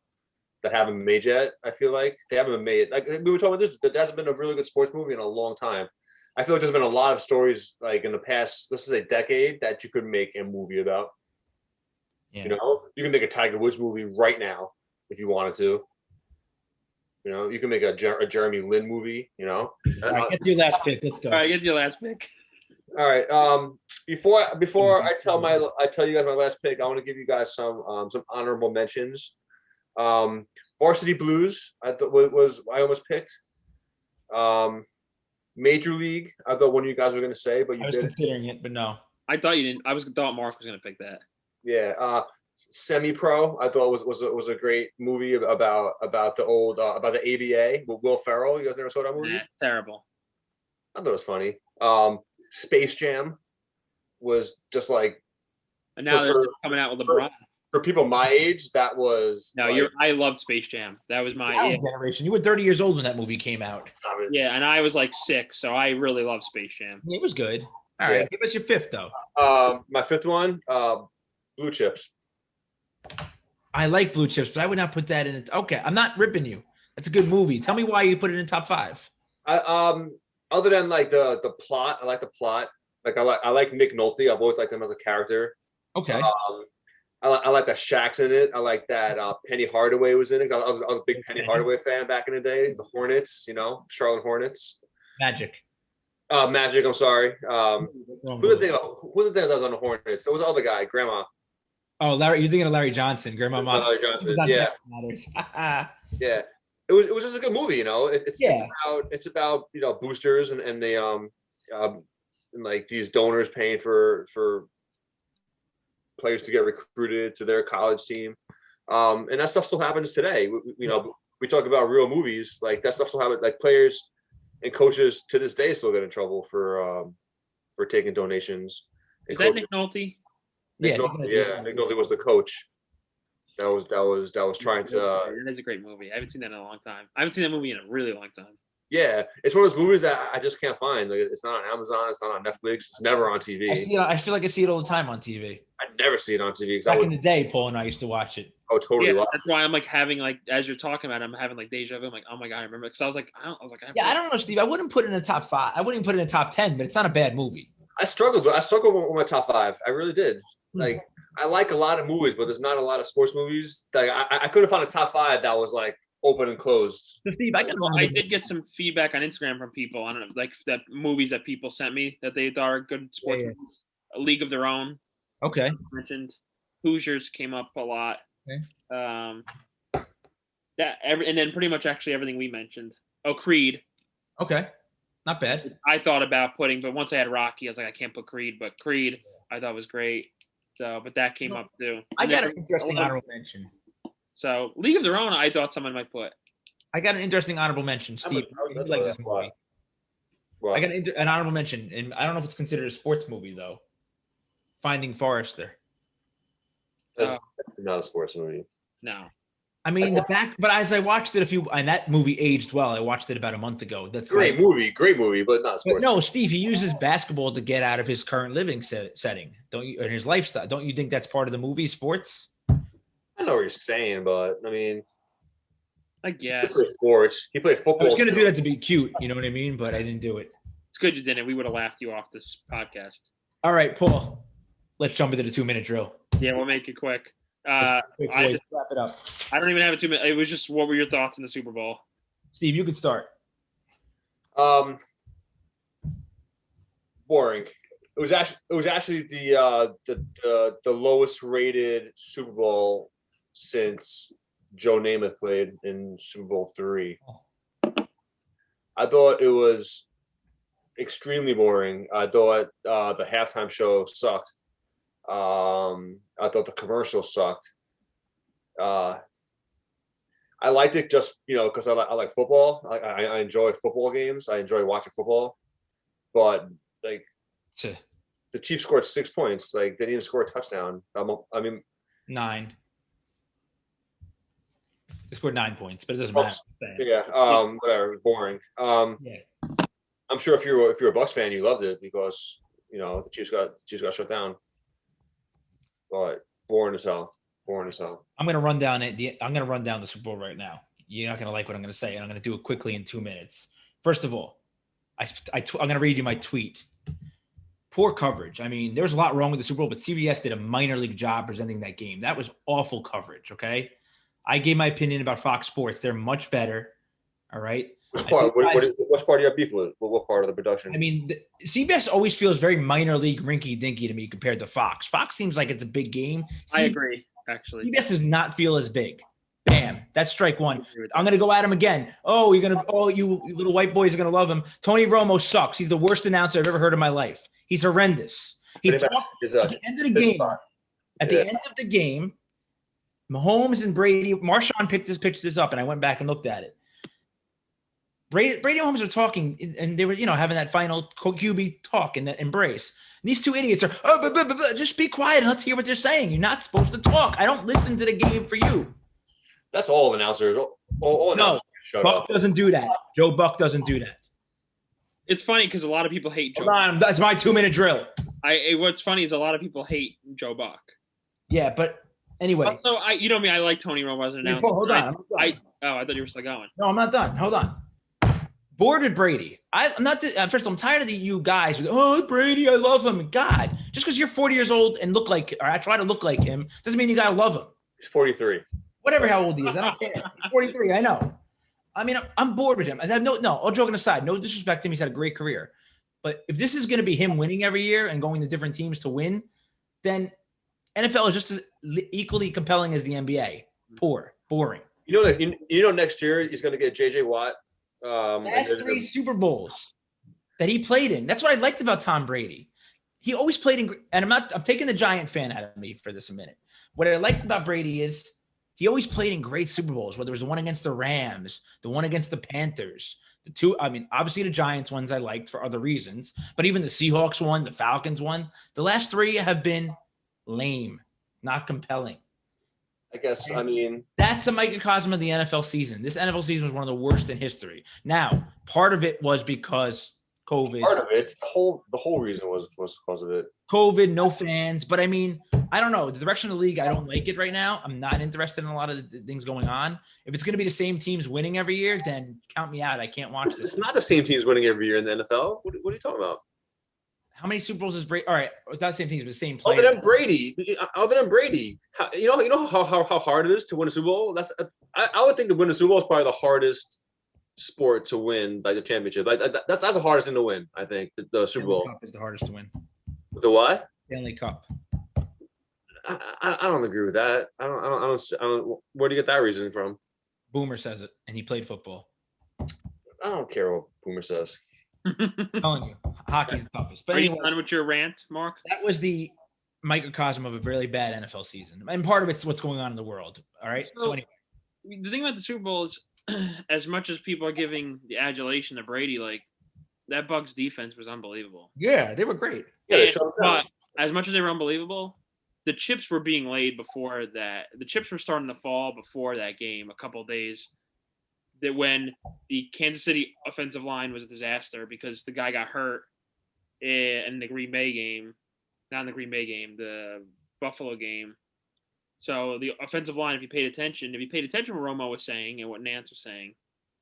S5: that haven't been made yet. I feel like they haven't been made. Like we were talking about this, there hasn't been a really good sports movie in a long time. I feel like there's been a lot of stories like in the past, let's say decade, that you could make a movie about. Yeah. You know, you can make a Tiger Woods movie right now if you wanted to. You know, you can make a Jeremy Lin movie. You know,
S4: all right, get your last pick. Let's go.
S6: All right, get your last pick.
S5: All right. Before I tell you guys my last pick, I want to give you guys some honorable mentions. Varsity Blues, I almost picked. Major League, I thought one of you guys were going to say, but you didn't.
S4: I was considering it, but no.
S6: I thought you didn't. Thought Mark was going to pick that.
S5: Yeah. Semi-Pro, I thought was a great movie about the old about the ABA with Will Ferrell. You guys never saw that movie?
S6: Nah, terrible.
S5: I thought it was funny. Space Jam was just like.
S6: And now they're coming out with LeBron.
S5: For people my age, that was
S6: I loved Space Jam. That was my
S4: generation. You were 30 years old when that movie came out.
S6: Yeah, and I was like 6, so I really loved Space Jam.
S4: It was good. All right, give us your fifth though.
S5: My fifth one, Blue Chips.
S4: I like Blue Chips, but I would not put that in it. Okay, I'm not ripping you. That's a good movie. Tell me why you put it in top 5.
S5: Other than like the plot, I like the plot. Like I like Nick Nolte. I've always liked him as a character.
S4: Okay.
S5: I like that Shaq's in it. I like that Penny Hardaway was in it. I was a big Penny Hardaway fan back in the day. The Hornets, Charlotte Hornets.
S4: Magic.
S5: Magic. I'm sorry. Who did they that was on the Hornets? There was the other guy, Grandma.
S4: Oh, Larry. You're thinking of Larry Johnson, Grandma.
S5: Larry Johnson. Yeah. Yeah. It was just a good movie. It's about boosters and the and like these donors paying for players to get recruited to their college team, and that stuff still happens today. We talk about real movies, like that stuff still happens. Like players and coaches to this day still get in trouble for taking donations.
S6: Is that Nick Nolte?
S5: Nick Nolte was the coach. That was trying to.
S6: That is a great movie. I haven't seen that in a long time. I haven't seen that movie in a really long time.
S5: Yeah, it's one of those movies that I just can't find. Like, it's not on Amazon. It's not on Netflix. It's never on TV.
S4: I see it. I feel like I see it all the time on TV.
S5: I never see it on TV.
S4: Back in the day, Paul and I used to watch it.
S5: Oh, totally.
S6: Yeah, that's why I'm like having like as you're talking about it, I'm having like deja vu. I'm like, oh my god, I remember. Because I was like, I don't
S4: know, Steve. I wouldn't put it in the top 5. I wouldn't even put it in the top 10, but it's not a bad movie.
S5: I struggled with my top 5. I really did. Like, I like a lot of movies, but there's not a lot of sports movies. Like, I couldn't find a top 5 that was like open and closed.
S4: So Steve, I
S6: did get some feedback on Instagram from people. I don't know, like that movies that people sent me that they thought are good sports movies. A League of Their Own.
S4: Okay.
S6: Mentioned Hoosiers came up a lot.
S4: Okay.
S6: And then pretty much actually everything we mentioned. Oh, Creed.
S4: Okay. Not bad.
S6: I thought about putting, but once I had Rocky, I was like, I can't put Creed, but Creed I thought was great. So, but that came up too.
S4: I got an interesting honorable mention.
S6: So, League of Their Own, I thought someone might put.
S4: I got an interesting honorable mention, Steve. You like this movie? I got an honorable mention, and I don't know if it's considered a sports movie though. Finding Forrester.
S5: That's not a sports movie.
S6: No.
S4: I mean but as I watched it and that movie aged well. I watched it about a month ago. That's
S5: great movie, but not sports.
S4: But no, Steve, he uses basketball to get out of his current living setting. Don't you? And his lifestyle. Don't you think that's part of the movie, sports?
S5: I know what you're saying, but I mean,
S6: I guess
S5: he played sports. He played football.
S4: I was gonna do that to be cute, you know what I mean? But I didn't do it.
S6: It's good you didn't. We would have laughed you off this podcast.
S4: All right, Paul. Let's jump into the 2-minute drill.
S6: Yeah, we'll make it quick.
S4: Wrap it up.
S6: I don't even have a 2 minute. It was just what were your thoughts in the Super Bowl?
S4: Steve, you can start.
S5: Boring. It was actually the lowest rated Super Bowl since Joe Namath played in Super Bowl III. I thought it was extremely boring. I thought the halftime show sucked. I thought the commercial sucked. I liked it just because I like football. I enjoy football games. I enjoy watching football, but like the Chiefs scored 6 points. Like they didn't score a touchdown.
S4: 9. They scored 9 points, but it doesn't matter.
S5: Yeah. Whatever. Boring.
S4: Yeah.
S5: I'm sure if you're a Bucs fan, you loved it because the Chiefs got shut down. But boring as hell.
S4: I'm gonna run down the Super Bowl right now. You're not gonna like what I'm gonna say, and I'm gonna do it quickly in 2 minutes. First of all, I'm gonna read you my tweet. Poor coverage. I mean, there was a lot wrong with the Super Bowl, but CBS did a minor league job presenting that game. That was awful coverage. Okay, I gave my opinion about Fox Sports. They're much better. All right.
S5: Which part do you have beef with? What part of the production?
S4: I mean, CBS always feels very minor league rinky-dinky to me compared to Fox. Fox seems like it's a big game.
S6: I agree, actually.
S4: CBS does not feel as big. Bam. That's strike one. I'm going to go at him again. Oh, you little white boys are going to love him. Tony Romo sucks. He's the worst announcer I've ever heard in my life. He's horrendous. At the end of the game, Mahomes and Brady, Marshawn picked this up, and I went back and looked at it. Brady and Mahomes are talking, and they were, having that final QB talk and that embrace. And these two idiots are, just be quiet and let's hear what they're saying. You're not supposed to talk. I don't listen to the game for you.
S5: That's all announcers. All announcers.
S4: No, Buck doesn't do that. Joe Buck doesn't do that.
S6: It's funny because a lot of people hate Joe.
S4: Hold on, that's my 2-minute drill.
S6: What's funny is a lot of people hate Joe Buck.
S4: Yeah, but anyway.
S6: So I like Tony Romo as an announcer.
S4: Hold on.
S6: I thought you were still going.
S4: No, I'm not done. Hold on. bored with Brady. I'm not. First, I'm tired of you guys. Oh, Brady, I love him. God, just because you're 40 years old and look like, or I try to look like him, doesn't mean you gotta love him.
S5: He's 43.
S4: Whatever how old he is, I don't care. He's 43. I know. I mean, I'm bored with him. I have no. All joking aside, no disrespect to him. He's had a great career, but if this is going to be him winning every year and going to different teams to win, then NFL is just as equally compelling as the NBA. Poor, boring.
S5: You know, next year he's going to get J.J. Watt.
S4: Last 3 Super Bowls that he played in. That's what I liked about Tom Brady. He always played in, and I'm taking the Giant fan out of me for this a minute. What I liked about Brady is he always played in great Super Bowls, whether it was the one against the Rams, the one against the Panthers, the two. I mean, obviously the Giants ones I liked for other reasons, but even the Seahawks one, the Falcons one, the last 3 have been lame, not compelling.
S5: I guess, I mean,
S4: that's a microcosm of the NFL season. This NFL season was one of the worst in history. Now, part of it was because COVID.
S5: Part of it, the whole reason was because of it.
S4: COVID, no fans. But I mean, I don't know. The direction of the league, I don't like it right now. I'm not interested in a lot of the things going on. If it's going to be the same teams winning every year, then count me out. I can't watch this.
S5: It's not the same teams winning every year in the NFL. What are you talking about?
S4: How many Super Bowls is Brady? All right, not the same teams, but the same players.
S5: Other than Brady, you know how hard it is to win a Super Bowl. I would think to win a Super Bowl is probably the hardest sport to win, like the championship. Like that's the hardest thing to win. I think the Super Bowl
S4: Cup is the hardest to win.
S5: The what?
S4: Stanley Cup.
S5: I don't agree with that. I don't. Where do you get that reasoning from?
S4: Boomer says it, and he played football.
S5: I don't care what Boomer says.
S4: I'm telling you, hockey's the toughest. But
S6: Are
S4: anyway,
S6: you done with your rant, Mark?
S4: that was the microcosm of a really bad NFL season, and part of it's what's going on in the world. All right. So anyway,
S6: the thing about the Super Bowl is, as much as people are giving the adulation to Brady, like that Bucs defense was unbelievable.
S4: yeah, they were great.
S5: Yeah, they
S6: And-
S5: shut him
S6: but
S5: down.
S6: as much as they were unbelievable, the chips were being laid before that. The chips were starting to fall before that game, a couple of days. That when the Kansas City offensive line was a disaster because the guy got hurt in the Green Bay game, not in the Green Bay game, the Buffalo game. So the offensive line, if you paid attention what Romo was saying and what Nance was saying,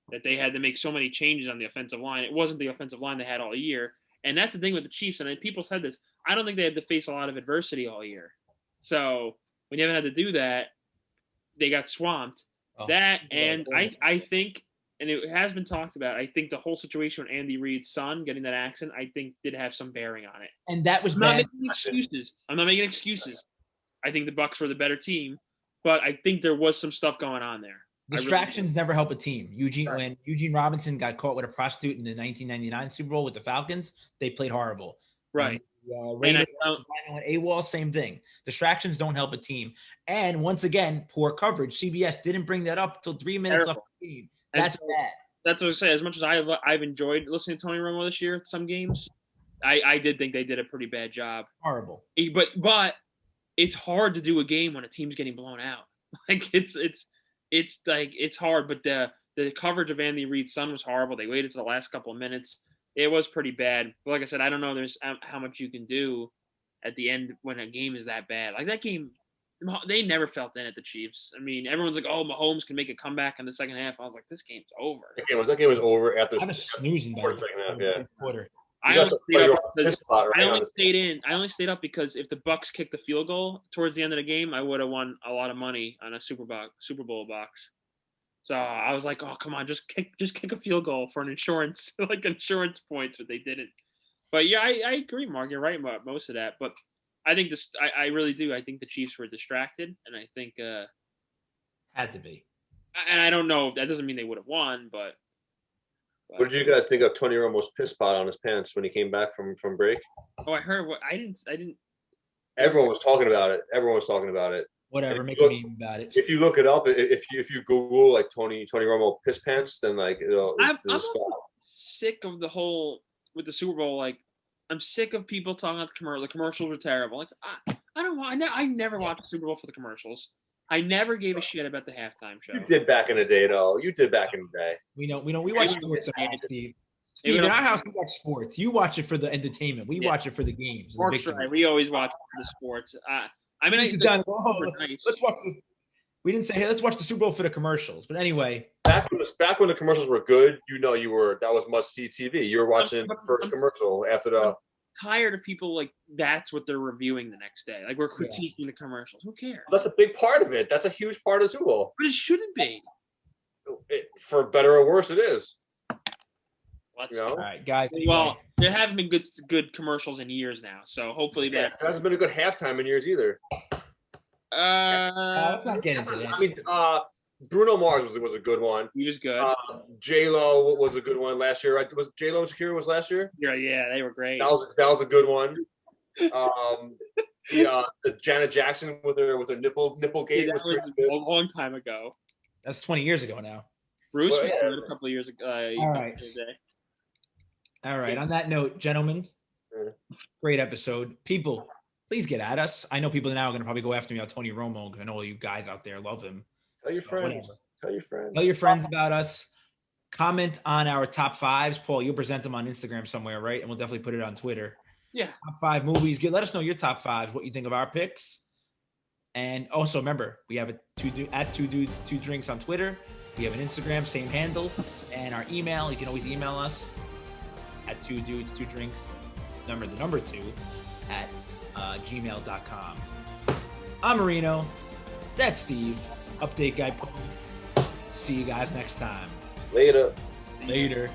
S6: that they had to make so many changes on the offensive line. It wasn't the offensive line they had all year. And that's the thing with the Chiefs. And people said this. I don't think they had to face a lot of adversity all year. So when you haven't had to do that, they got swamped. I think, and it has been talked about, I think the whole situation with Andy Reid's son getting that accident, I think did have some bearing on it.
S4: And that was
S6: I'm not
S4: bad.
S6: making excuses. I think the Bucs were the better team, but I think there was some stuff going on there.
S4: Distractions never help a team. When Eugene Robinson got caught with a prostitute in the 1999 Super Bowl with the Falcons, they played horrible.
S6: Right.
S4: Raiders went AWOL, same thing. Distractions don't help a team. And once again, poor coverage. CBS didn't bring that up until 3 minutes left of the game. That's bad.
S6: That's what I say. As much as I've enjoyed listening to Tony Romo this year at some games, I did think they did a pretty bad job.
S4: Horrible.
S6: But it's hard to do a game when a team's getting blown out. Like it's hard. But the coverage of Andy Reid's son was horrible. They waited to the last couple of minutes. It was pretty bad. But like I said, I don't know there's how much you can do at the end when a game is that bad. Like that game, they never felt in at the Chiefs. I mean, everyone's like, "Oh, Mahomes can make a comeback in the second half." I was like, "This game's over."
S5: That game was over after
S4: I was snoozing
S5: the
S4: by
S5: second half. Yeah.
S4: quarter.
S6: I only stayed up because if the Bucs kicked the field goal towards the end of the game, I would have won a lot of money on a Super Bowl box. So I was like, "Oh, come on, just kick a field goal for an insurance, like insurance points," but they didn't. But yeah, I agree, Mark. You're right about most of that. But I think I really do. I think the Chiefs were distracted, and I think
S4: had to be.
S6: And I don't know. That doesn't mean they would have won, but.
S5: What did you guys think of Tony Romo's piss spot on his pants when he came back from break?
S6: Oh, I heard. I didn't.
S5: Everyone was talking about it.
S4: Whatever, make a meme about it.
S5: If you look it up, if you Google like Tony Romo piss pants, then like
S6: I'm also sick of the whole with the Super Bowl. Like, I'm sick of people talking about the commercial. The commercials were terrible. Like, I never watched the Super Bowl for the commercials. I never gave a shit about the halftime show.
S5: You did back in the day, though. You did back in the day.
S4: We know. We watch sports a lot, Steve. Steve, in our house, we watch sports. You watch it for the entertainment. We watch it for the games.
S6: Right. We always watch the sports. I mean,
S4: let's watch this. We didn't say, hey, let's watch the Super Bowl for the commercials. But anyway,
S5: back when the commercials were good, that was must see TV. You were watching the first commercial after the.
S6: Tired of people like that's what they're reviewing the next day. Like we're critiquing the commercials. Who cares?
S5: That's a big part of it. That's a huge part of the Super Bowl.
S6: But it shouldn't be.
S5: For better or worse, it is.
S4: All right, guys.
S6: Well, there haven't been good commercials in years now, so hopefully
S5: there hasn't been a good halftime in years either.
S4: Let's not get into this.
S5: I mean, Bruno Mars was a good one.
S6: He was good.
S5: J-Lo was a good one last year. Was J-Lo and Shakira last year?
S6: Yeah, they were great.
S5: That was a good one. The Janet Jackson with her nipple gate was
S6: a long time ago.
S4: That's 20 years ago now.
S6: Bruce was good a couple of years ago.
S4: All right. All right. On that note, gentlemen, great episode. People, please get at us. I know people now are going to probably go after me on Tony Romo because I know all you guys out there love him.
S5: Tell your friends.
S4: Tell your friends about us. Comment on our top fives. Paul, you'll present them on Instagram somewhere, right? And we'll definitely put it on Twitter.
S6: Yeah.
S4: Top 5 movies. Let us know your top 5s, what you think of our picks. And also remember, we have at 2 Dudes 2 Drinks on Twitter. We have an Instagram, same handle. And our email, you can always email us at 2 Dudes 2 Drinks, the number 2 at gmail.com. I'm Marino. That's Steve. Update guy Paul. See you guys next time.
S5: Later.
S4: Later.